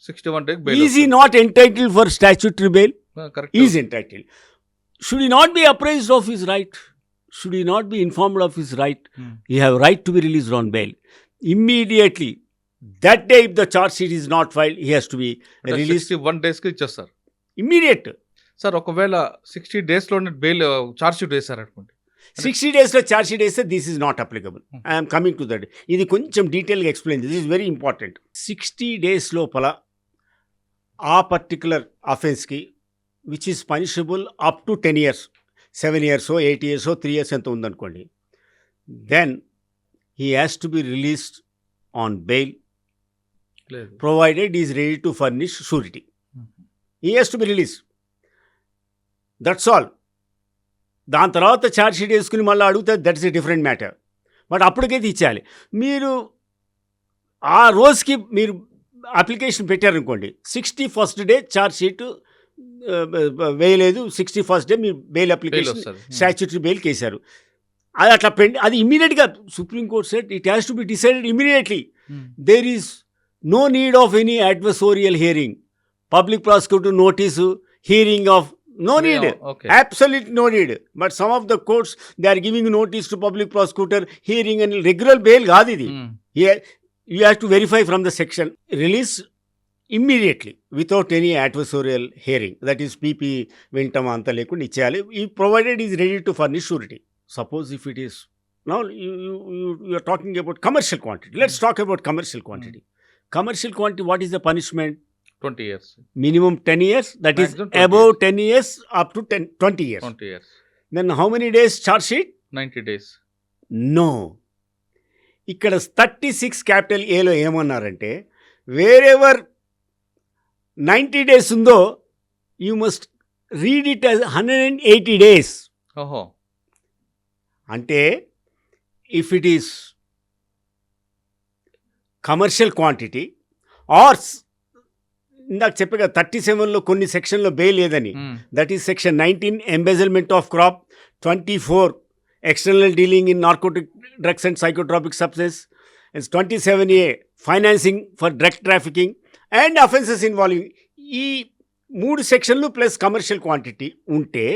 61 days bail. Is he not entitled for statutory bail? Correct. He is entitled. Should he not be apprised of his right? Should he not be informed of his right? Mm. He have right to be released on bail. Immediately, that day if the charge sheet is not filed, he has to be అంటే released 61 days కి ఇచ్చేస్తారు. immediate. Sir ఒకవేళ 60 days లోనే bail charge sheet వేశారు అనుకోండి. 60 days లో charge sheet వేస్తే this is not applicable. I am coming to that. ఇది కొంచెం డీటెయిల్గా explain. This is very important. 60 days లోపల ఆ పర్టికులర్ అఫెన్స్కి which is punishable up to 10 years, 7 years, 8 years, 3 years ఎంత ఉందనుకోండి, then he has to be released on bail లేదు. Provided is ready to furnish surety. He has to be release. That's all. దాని తర్వాత charge sheet వేసుకుని మళ్ళీ అడిగితే that's a different matter. But అప్పటికైతే ఇచ్చేయాలి. మీరు ఆ రోజుకి మీరు అప్లికేషన్ పెట్టారనుకోండి, 61st డే ఛార్జ్ షీట్ వేయలేదు, 61st డే మీరు బెయిల్ బెయిల్ అప్లికేషన్ వస్తుంది. స్టాచ్యూటరీ బెయిల్కి వేశారు. అది అట్లా అది ఇమీడియట్గా supreme court said it has to be decided immediately. There is no need of any adversarial hearing, public prosecutor notice, hearing of no need. Okay. Absolutely no need. But some of the courts, they are giving notice to public prosecutor, hearing and regular bail కాదు ఇది. Here you have to verify from the section. Release immediately without any adversarial hearing. That is PP వింటం అంత లేకుండా ఇచ్చేయాలి. ఈ provided is ready to furnish surety. Suppose if it is now you are talking about commercial quantity. Let's talk about commercial quantity. Commercial quantity, what is the punishment? 20 years. Minimum 10 years, that Maximum is 20 above years. 10 years up to 20 years. 20 years. Then how many days charge sheet? 90 days. No. ఇక్కడ 36 capital ఏలో ఏమన్నారంటే, wherever 90 days ఉందో you must read it as 180 days. ఓహో. అంటే if it is commercial quantity or ఇందాక చెప్పగా 37లో కొన్ని సెక్షన్లో బెయిల్ లేదని, that is section 19 embezzlement of crop, 24 external dealing in narcotic drugs and psychotropic substances, and 27A financing for drug trafficking and offences involving ఈ 3 సెక్షన్లు ప్లస్ కమర్షియల్ క్వాంటిటీ ఉంటే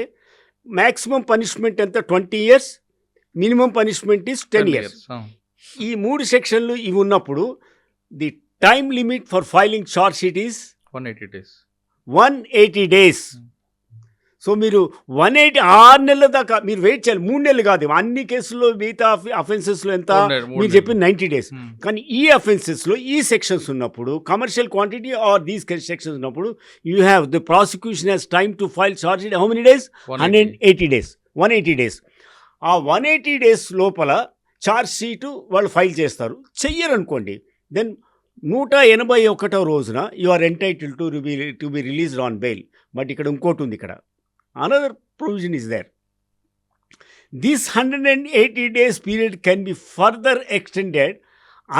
maximum punishment ఎంత 20 years, minimum punishment is 10 years. ఈ 3 సెక్షన్లు ఇవి ఉన్నప్పుడు the time limit for filing charge sheet is 180 days. 180 days. So మీరు 180 6 నెలల దాకా మీరు వెయిట్ చేయాలి. 3 నెలలు కాదు. అన్ని కేసుల్లో మిగతా అఫెన్సెస్లో ఎంత మీరు చెప్పిన 90 days. కానీ ఈ అఫెన్సెస్లో ఈ సెక్షన్స్ ఉన్నప్పుడు, commercial quantity or these sections ఉన్నప్పుడు, you have the prosecution has time to file charge sheet. How many days? 180 days. 180 days. ఆ 180 days లోపల చార్జ్ షీటు వాళ్ళు ఫైల్ చేస్తారు. చెయ్యరనుకోండి, దెన్ 181వ రోజున you are entitle to be released on bail. But ఇక్కడ ఇంకోటి ఉంది. ఇక్కడ another provision is there. This 180 days period can be further extended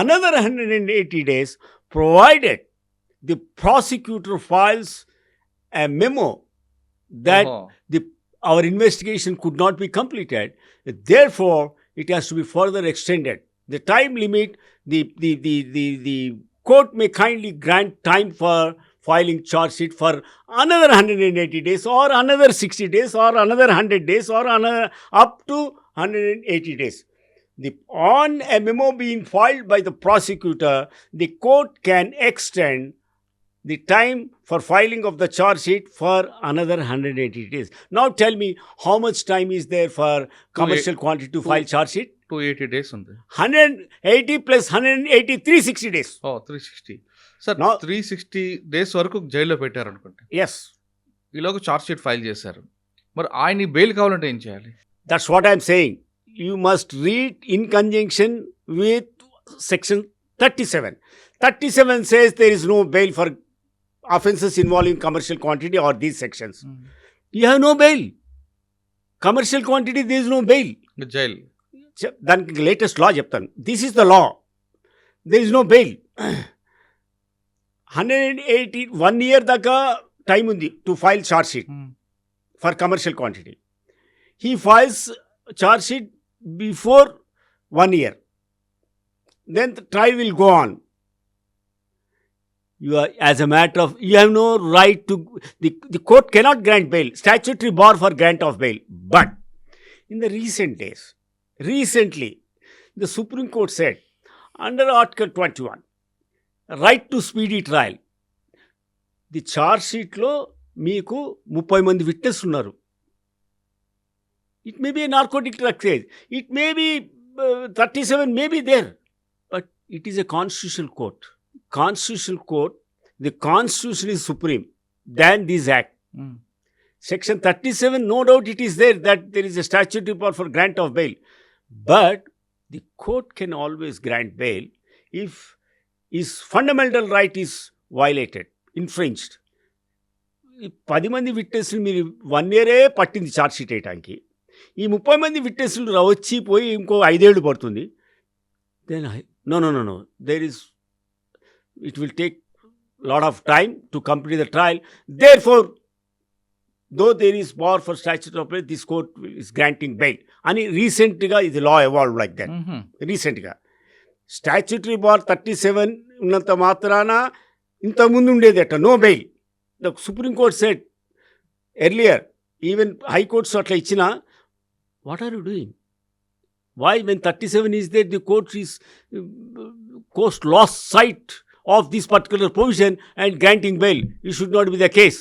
another 180 days provided the prosecutor files a memo that our investigation could not be completed. Therefore, it has to be further extended. The time limit, the court may kindly grant time for filing charge sheet for another 180 days or another 60 days or another 100 days or another up to 180 days. On a memo being filed by the prosecutor, the court can extend the time for filing of the charge sheet for another 180 days. Now tell me, how much time is there for commercial quantity to file charge sheet? 280 days ఉంది. 180 plus 180, 360 days. 360. Sir, Now 360 days వరకు జైల్లో పెట్టారు అనుకుంటే, yes, ఈలోగా charge sheet file చేశారు. మరి ఆయన bail కావాలంటే ఏం చేయాలి? that's what I'm saying. You must read in conjunction with section 37. 37 says there is no bail for offences involving commercial quantity or these sections. You have no bail. Commercial quantity, there is no bail. Jail. దానికి latest law చెప్తాను. This is the law. There is no bail. 1 year దాకా time ఉంది to file charge sheet for commercial quantity. He files charge sheet before 1 year. Then the trial will go on. You are, as a matter of, you have no right to, the court cannot grant bail, statutory bar for grant of bail. But in the recent days, recently, the Supreme Court said, under Article 21, right to speedy trial, the charge sheet lo meeku 30 mandi witness unnaru. It may be a narcotic drug case. It may be 37 may be there. But it is a constitutional court. Constitutional court, the constitution is supreme than this act. Section 37, no doubt it is there that there is a statutory power for grant of bail. But the court can always grant bail if his fundamental right is violated, infringed. 10 మంది విట్నెస్లు మీరు 1 year పట్టింది charge sheet వేయటానికి. ఈ 30 మంది విట్నెస్లు వచ్చి పోయి ఇంకో 5 ఏళ్ళు పడుతుంది. Then no there is, it will take lot of time to complete the trial. Therefore though there is power for statute of this court is granting bail అని రీసెంట్గా ఇది లా ఎవాల్వ్ లైక్ దట్. రీసెంట్గా statutory bar 37 ఉన్నంత మాత్రాన ఇంతకుముందు ఉండేది అట్ట no bail. The supreme court said earlier, even high courts అట్లా ఇచ్చినా, what are you doing? Why, when 37 is there, the court lost sight of this particular provision and granting bail? It should not be the case.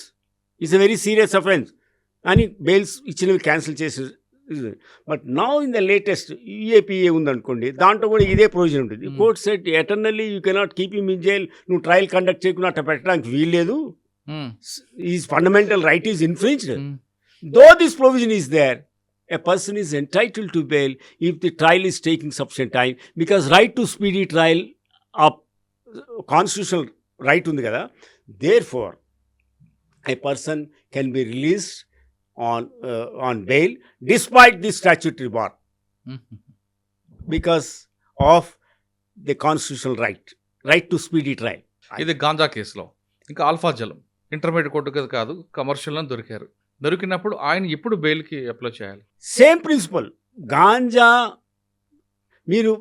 It's a very serious offense. And bails ఇచ్చినవి cancel చేసి. But now in the latest UAPA ఉందనుకోండి, దాంట్లో కూడా ఇదే provision ఉంటుంది. Court said eternally you cannot keep him in jail. నువ్వు trial conduct చేయకుండా అట్లా పెట్టడానికి వీల్లేదు. Is fundamental right is infringed. Though this provision is there, a person is entitled to bail if the trial is taking sufficient time, because right to speedy trial of constitutional right undi kada. Therefore a person can be released on bail despite this statutory bar because of the constitutional right to speedy trial. ఇది గాంజా కేసులో. ఇంకా alpha జలం intermediate court కాదు, కమర్షియల్లో దొరికారు. దొరికినప్పుడు ఆయన ఎప్పుడు బెయిల్కి అప్లై చేయాలి? Same principle. గాంజా మీరు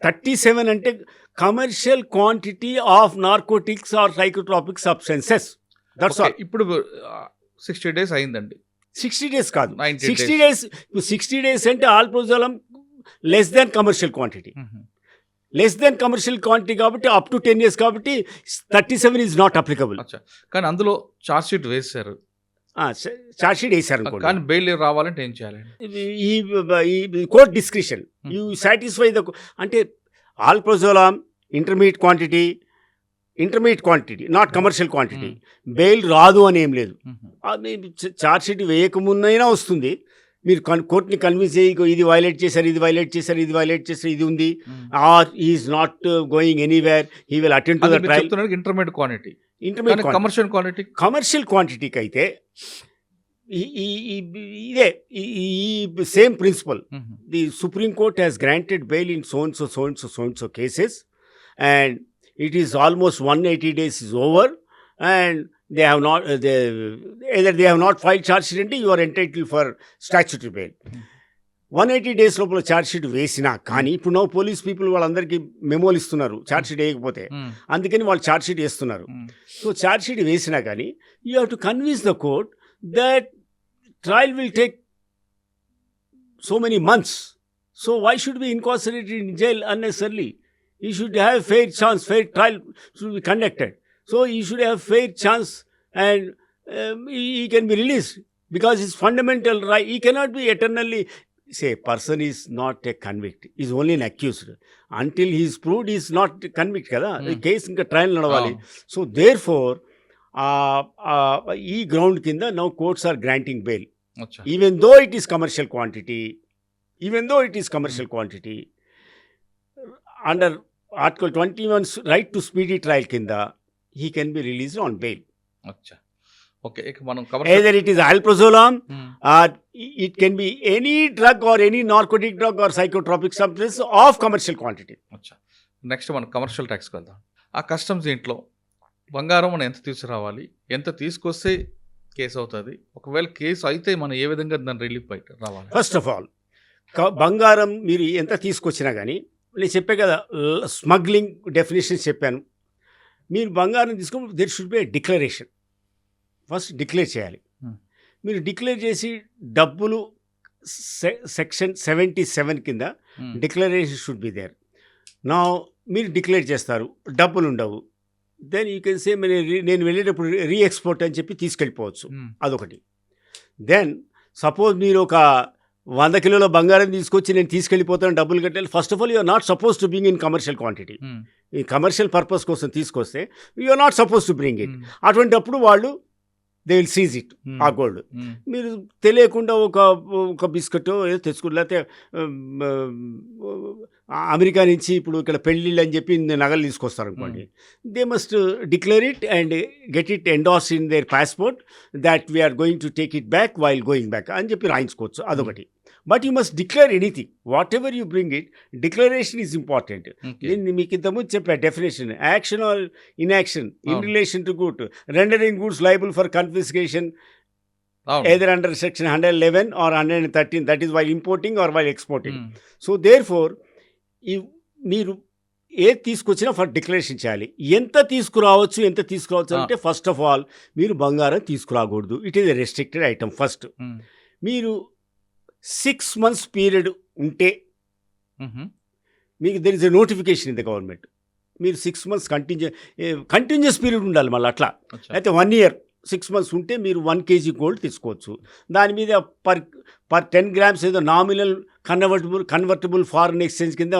37 అంటే commercial quantity of narcotics or psychotropic substances. That's all. ఇప్పుడు 60 days అయిందండి. 60 days కాదు, 90 60 days. 60 days అంటే alprazolam less than commercial quantity. Less than commercial quantity కాబట్టి అప్ టు 10 years కాబట్టి 37 ఈజ్ నాట్ అప్లికబుల్. అచ్చా, కానీ అందులో ఛార్జ్ షీట్ వేశారు, ఛార్జ్ షీట్ వేశారు అనుకోండి. కానీ బెయిల్ రావాలంటే ఏం చేయాలి? ఈ court discretion. You satisfy the, అంటే alprazolam intermediate quantity not commercial quantity, bail రాదు అని ఏం లేదు. ఛార్జ్ షీట్ వేయకముందైనా వస్తుంది. మీరు కోర్టుని కన్విన్స్ చేయి, ఇది వైలేట్ చేశారు, ఇది ఉంది, or is not going anywhere, he will attend to the trial. Intermediate quantity, commercial క్వాంటిటీకి అయితే ఇదే same principle. The supreme court has granted bail in so and so cases and it is almost 180 days is over and they have not either they have not filed charge sheet, you are entitled for statutory bail. 180 days లోపల charge sheet వేసినా కానీ ఇప్పుడు no police people వాళ్ళందరికీ మెమోలు ఇస్తున్నారు charge sheet వేయకపోతే, అందుకని వాళ్ళు charge sheet వేస్తున్నారు. సో ఛార్జ్ షీట్ వేసినా కానీ you have to convince the court that trial will take so many months. So why should be incarcerated in jail unnecessarily? He should have fair chance, fair trial should be conducted. So he should have fair chance and he can be released because his fundamental right, he cannot be eternally, say a person is not a convict, he is only an accused. Until he is proved he is not a convict kada, the case inka trial nadavali. So therefore ee ground kinda now courts are granting bail. Achha. Even though it is commercial quantity, under Article 21 right to speedy trial కింద he can be released on bail. అచ్చా, okay. ఇక మనం commercial either it is alprazolam or it can be any drug or any narcotic drug or psychotropic substance of commercial quantity. అచ్చా. Next మనం commercial ట్యాక్స్కి వెళ్దాం. ఆ customs దీంట్లో బంగారం మనం ఎంత తీసుకురావాలి, ఎంత తీసుకొస్తే కేసు అవుతుంది, ఒకవేళ కేసు అయితే మనం ఏ విధంగా దాని రిలీఫ్ బయట రావాలి? ఫస్ట్ ఆఫ్ ఆల్ బంగారం మీరు ఎంత తీసుకొచ్చినా కానీ నేను చెప్పే కదా స్మగ్లింగ్ డెఫినేషన్స్ చెప్పాను. మీరు బంగారం తీసుకుని there should be A declaration. First declare చేయాలి. మీరు డిక్లేర్ చేసి డబ్బులు సెక్షన్ 77 కింద డిక్లరేషన్ షుడ్ బి దేర్. నా మీరు డిక్లేర్ చేస్తారు, డబ్బులు ఉండవు, దెన్ యూ కెన్ సే నేను వెళ్ళేటప్పుడు రీఎక్స్పోర్ట్ అని చెప్పి తీసుకెళ్ళిపోవచ్చు. అదొకటి. దెన్ సపోజ్ మీరు ఒక 100 కిలోల బంగారం తీసుకొచ్చి నేను తీసుకెళ్ళిపోతాను, డబ్బులు కట్టాలి. First of all you are not suppose to bring in commercial quantity. ఈ కమర్షియల్ పర్పస్ కోసం తీసుకొస్తే you are not suppose to bring it. అటువంటిప్పుడు వాళ్ళు దే విల్ సీజ్ ఇట్, ఆ గోల్డ్. మీరు తెలియకుండా ఒక బిస్కెట్ ఏదో తెచ్చుకుని, లేకపోతే అమెరికా నుంచి ఇప్పుడు ఇక్కడ పెళ్ళిళ్ళు అని చెప్పి నగలు తీసుకొస్తారు అనుకోండి, they must declare it and get it endorse in their passport that we are going to take it back while going back అని చెప్పి రాయించుకోవచ్చు. అదొకటి. But you must declare anything, whatever you bring it, declaration is important. నేను మీకు ఇంతకుముందు చెప్పా definition, action or inaction in relation to good, rendering goods liable for confiscation either under section 111 or 113, that is while importing or while exporting. So therefore మీరు ఏది తీసుకొచ్చినా for declaration చేయాలి. ఎంత తీసుకురావచ్చు అంటే ఫస్ట్ ఆఫ్ ఆల్ మీరు బంగారం తీసుకురాకూడదు. It is a restricted item. First మీరు 6 months పీరియడ్ ఉంటే మీకు there is a notification in the government. మీరు 6 months కంటిన్యూస్ పీరియడ్ ఉండాలి. మళ్ళీ అట్లా అయితే 1 year 6 months ఉంటే మీరు 1 kg గోల్డ్ తీసుకోవచ్చు. దాని మీద పర్ 10 grams ఏదో నామినల్ కన్వర్టబుల్ ఫారెన్ ఎక్స్చేంజ్ కింద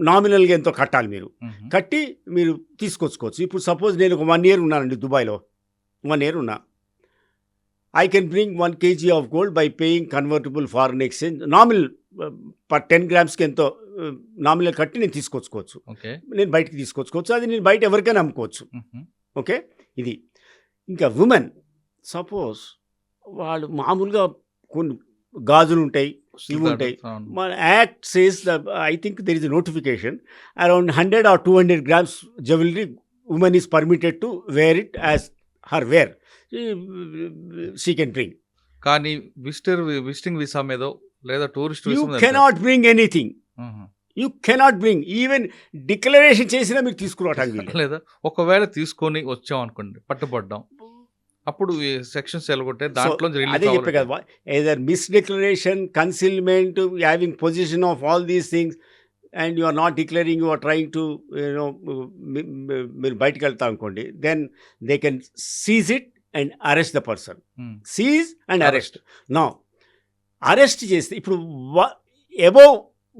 నామినల్గా ఎంతో కట్టాలి. మీరు కట్టి మీరు తీసుకొచ్చుకోవచ్చు. ఇప్పుడు సపోజ్ నేను ఒక 1 year ఉన్నానండి దుబాయ్లో, 1 year ఉన్నా, I can bring 1 kg of gold by paying convertible foreign exchange. Nominal per 10 gramsకి ఎంతో నామినల్ కట్టి నేను తీసుకొచ్చుకోవచ్చు. నేను బయటకు తీసుకొచ్చుకోవచ్చు. అది నేను బయట ఎవరికైనా అమ్ముకోవచ్చు. ఓకే, ఇది. ఇంకా ఉమెన్ సపోజ్ వాళ్ళు మామూలుగా కొన్ని గాజులు ఉంటాయి, ఇవి ఉంటాయి. మన act says I think there is a notification around 100 or 200 grams jewellery women is permitted to wear it as her wear she can bring. కానీ విజిటింగ్ వీసా మీద లేదా tourist you cannot bring anything. You cannot bring, even declaration చేసినా మీరు తీసుకురావటానికి లేదా. ఒకవేళ తీసుకొని వచ్చాం అనుకోండి, పట్టుబడ్డాం, అప్పుడు సెక్షన్స్ ఎలాగొట్టే దాంట్లో అదే చెప్పే కదా, either misdeclaration, concealment, having position of all these things and you are not declaring, you are trying to you know, మీరు బయటకు వెళ్తా అనుకోండి, then they can seize it and arrest the person. Seize and arrest. Now arrest చేస్తే ఇప్పుడు above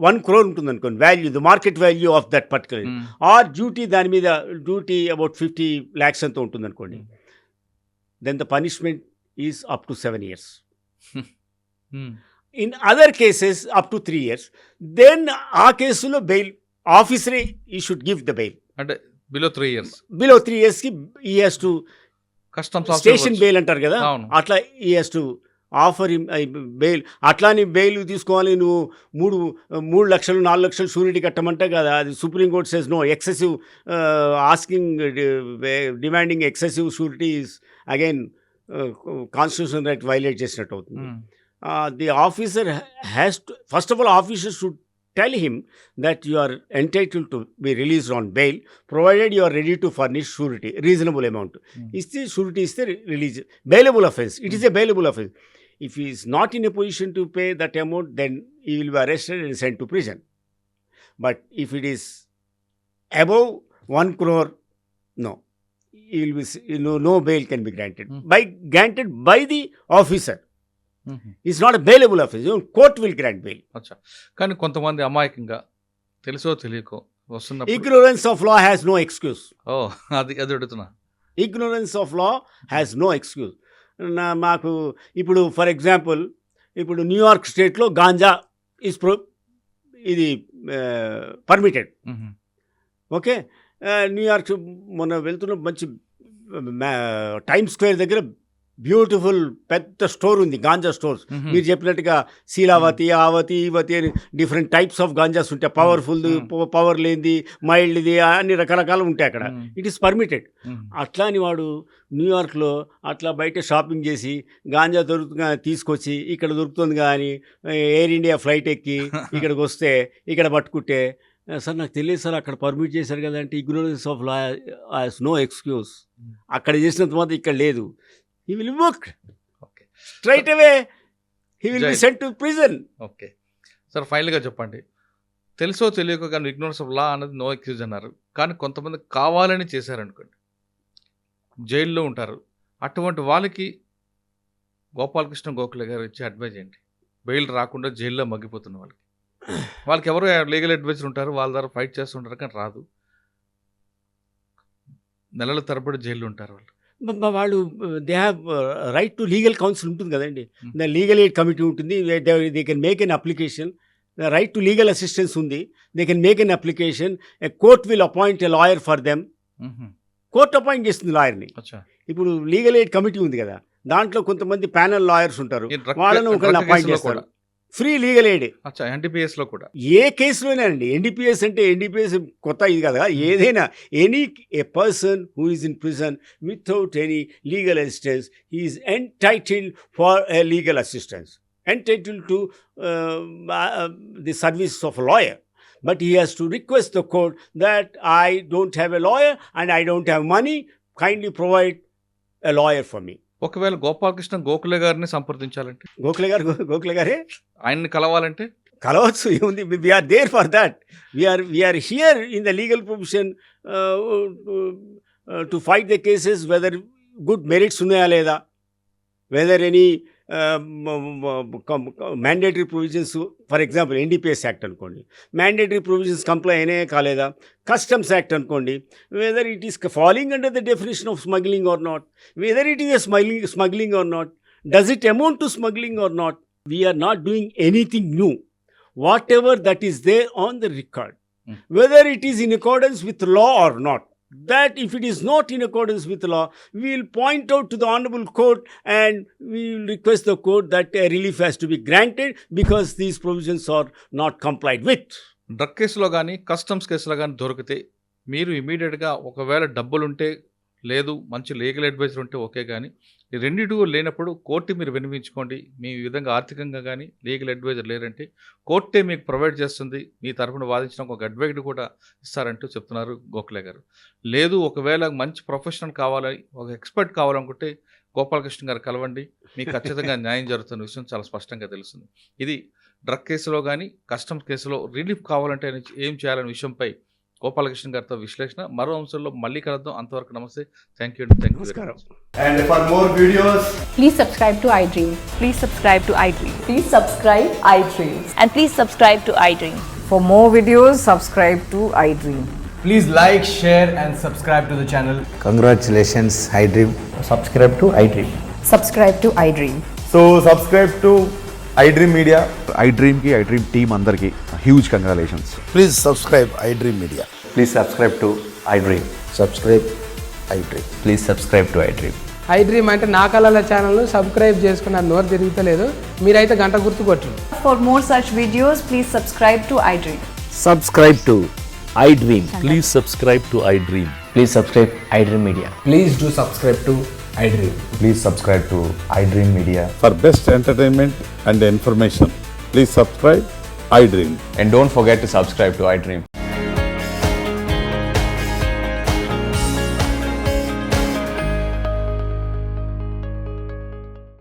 1 crore ఉంటుంది అనుకోండి value, the market value of that particular, or duty దాని మీద డ్యూటీ అబౌట్ 50 lakhs అంతా ఉంటుంది అనుకోండి, then the punishment is up to 7 years. In other cases up to 3 years. Then ఆ కేసులో బెయిల్ ఆఫీసరే ఈ షుడ్ గివ్ ద బెయిల్. అంటే below 3 years, below 3 yearsకి ఈ has to customs station bail అంటారు కదా, అట్లా ఈ హ్యాస్ టు ఆఫర్ బెయిల్. అట్లాని బెయిల్ తీసుకోవాలి, నువ్వు 3 లక్షలు 4 లక్షలు షూరిటీ కట్టమంటే కదా, అది supreme court says no. Excessive asking demanding excessive surety is again constitution right violate చేసినట్టు అవుతుంది. The officer has to, first of all officer should tell him that you are entitled to be released on bail provided you are ready to furnish surety, reasonable amount. Is the surety is the release bailable offense. It is a bailable offense. If he is not in a position to pay that amount, then he will be arrested and sent to prison. But if it is above 1 crore, no, he will be, no bail can be granted. Granted by the officer. It's not a bailable offense. Court will grant bail. అచ్చా. కానీ కొంతమంది అమాయకంగా తెలుసో తెలియకో వస్తున్నప్పుడు, ignorance of law has no excuse. అది అడుగుతున్నా. Ignorance of law has no excuse. మాకు ఇప్పుడు ఫర్ ఎగ్జాంపుల్, ఇప్పుడు న్యూయార్క్ స్టేట్లో గాంజా ఇది పర్మిటెడ్. ఓకే, న్యూయార్క్ మొన్న వెళ్తున్న మంచి టైమ్ స్క్వేర్ దగ్గర బ్యూటిఫుల్ పెద్ద స్టోర్ ఉంది, గాంజా స్టోర్స్. మీరు చెప్పినట్టుగా శీలావతి, ఆవతి, ఈవతి అని డిఫరెంట్ టైప్స్ ఆఫ్ గాంజాస్ ఉంటాయి. పవర్ఫుల్, పవర్ లేనిది, మైల్డ్ది, అన్ని రకరకాలు ఉంటాయి అక్కడ. It is permitted. అట్లా అని వాడు న్యూయార్క్లో అట్లా బయట షాపింగ్ చేసి గాంజా తీసుకొచ్చి ఇక్కడ దొరుకుతుంది కానీ ఎయిర్ ఇండియా ఫ్లైట్ ఎక్కి ఇక్కడికి వస్తే ఇక్కడ పట్టుకుంటే, సార్ నాకు తెలియదు సార్ అక్కడ పర్మిట్ చేశారు కదా అంటే, ignorance of law has no excuse. అక్కడ చేసినంత మాత్రం ఇక్కడ లేదు. He will book. Okay, Straight away, he will be sent to prison. Okay sir, ఫైనల్గా చెప్పండి. తెలుసో తెలియక కానీ ఇగ్నోరెన్స్ ఆఫ్ లా అన్నది నో ఎక్స్క్యూజ్ అన్నారు, కానీ కొంతమంది కావాలని చేశారనుకోండి, జైల్లో ఉంటారు. అటువంటి వాళ్ళకి గోపాలకృష్ణ గోఖలే గారు ఇచ్చే అడ్వైజ్ ఏంటి? బెయిల్ రాకుండా జైల్లో మగ్గిపోతున్న వాళ్ళకి ఎవరు లీగల్ అడ్వైజర్ ఉంటారు, వాళ్ళ ద్వారా ఫైట్ చేస్తుంటారు కానీ రాదు, నెలల తరబడి జైల్లో ఉంటారు వాళ్ళు. వాళ్ళు they have right to legal counsel ఉంటుంది కదండి, ద లీగల్ ఎయిడ్ కమిటీ ఉంటుంది. They can make an application. The right to legal assistance ఉంది. They can make an application. A court will appoint a lawyer for them. Court appoint చేస్తుంది లాయర్ని. ఇప్పుడు legal aid committee ఉంది కదా, దాంట్లో కొంతమంది panel lawyers ఉంటారు, వాళ్ళని ఒకరిని అపాయింట్ చేస్తారు. Free legal aid. ఎన్డీపీఎస్లో కూడా ఏ కేసులోనే అండి. ఎన్డీపీఎస్ అంటే ఎన్డీపీఎస్ కొత్త ఇది కదా, ఏదైనా a person who is in prison without any legal assistance he is entitled for a legal assistance, entitled to the service of a lawyer. But he has to request the court that I don't have a lawyer and I don't have money, kindly provide a lawyer for me. ఒకవేళ గోపాలకృష్ణ గోఖలే గారిని సంప్రదించాలంటే, గోఖలే గారే ఆయన్ని కలవాలంటే కలవచ్చు. ఏముంది, we're there for that. We're here in the legal profession to fight the cases, whether good merits ఉన్నాయా లేదా, whether any mandatory provisions, for example NDPS act అనుకోండి, మ్యాండేటరీ ప్రొవిజన్స్ కంప్లై అయినాయే కాలేదా, కస్టమ్స్ యాక్ట్ అనుకోండి, whether it is falling under the definition of smuggling or not, whether it is smuggling or not, does it amount to smuggling or not. We're not doing anything new. What ever that is there on the record, whether it is in accordance with law or not, that if it is not in accordance with the law, we will point out to the honorable court and we will request the court that a relief has to be granted because these provisions are not complied with. Drug కేసులో కానీ customs కేసులో కానీ దొరికితే మీరు ఇమీడియట్గా, ఒకవేళ డబ్బులుంటే లేదు, మంచి లీగల్ అడ్వైజర్ ఉంటే ఓకే, కానీ ఈ రెండింటి లేనప్పుడు కోర్టు మీరు వినిపించుకోండి. మీ విధంగా ఆర్థికంగా కానీ లీగల్ అడ్వైజర్ లేరంటే కోర్టే మీకు ప్రొవైడ్ చేస్తుంది, మీ తరఫున వాదించిన ఒక అడ్వైజర్ కూడా ఇస్తారంటూ చెప్తున్నారు గోఖలే గారు. లేదు, ఒకవేళ మంచి ప్రొఫెషనల్ కావాలని, ఒక ఎక్స్పర్ట్ కావాలనుకుంటే గోపాలకృష్ణ గారు కలవండి, మీకు ఖచ్చితంగా న్యాయం జరుగుతున్న విషయం చాలా స్పష్టంగా తెలుస్తుంది. ఇది డ్రగ్ కేసులో కానీ కస్టమ్స్ కేసులో రిలీఫ్ కావాలంటే ఏం చేయాలనే విషయంపై గోపాలకృష్ణ గారితో విశ్లేషణ. మరో అంశంలో మళ్ళీ కలుద్దాం. అంతవరకు నమస్తే. Thank you. నమస్కారం. And for more videos, please subscribe to iDream. Please subscribe to iDream. Please subscribe iDream. And please subscribe to iDream. For more videos, subscribe to iDream. please like, share and subscribe to the channel. Congratulations, iDream. Subscribe to iDream. Subscribe to iDream. So subscribe to iDream Media. iDream ki iDream team andarki huge congratulations. Please subscribe iDream Media. Please subscribe to iDream. Subscribe iDream. Please subscribe to iDream. iDream అంటే నా కళల ఛానల్ను subscribe చేసుకున్న నోరు తిరుగుతలేదు, మీరైతే గంట గుర్తు కొట్టండి. For more such videos, please subscribe to iDream. Subscribe to iDream. Please subscribe to iDream. Please subscribe iDream Media. Please do subscribe to iDream. Please subscribe to iDream Media. For best entertainment and information, please subscribe iDream. And don't forget to subscribe to iDream.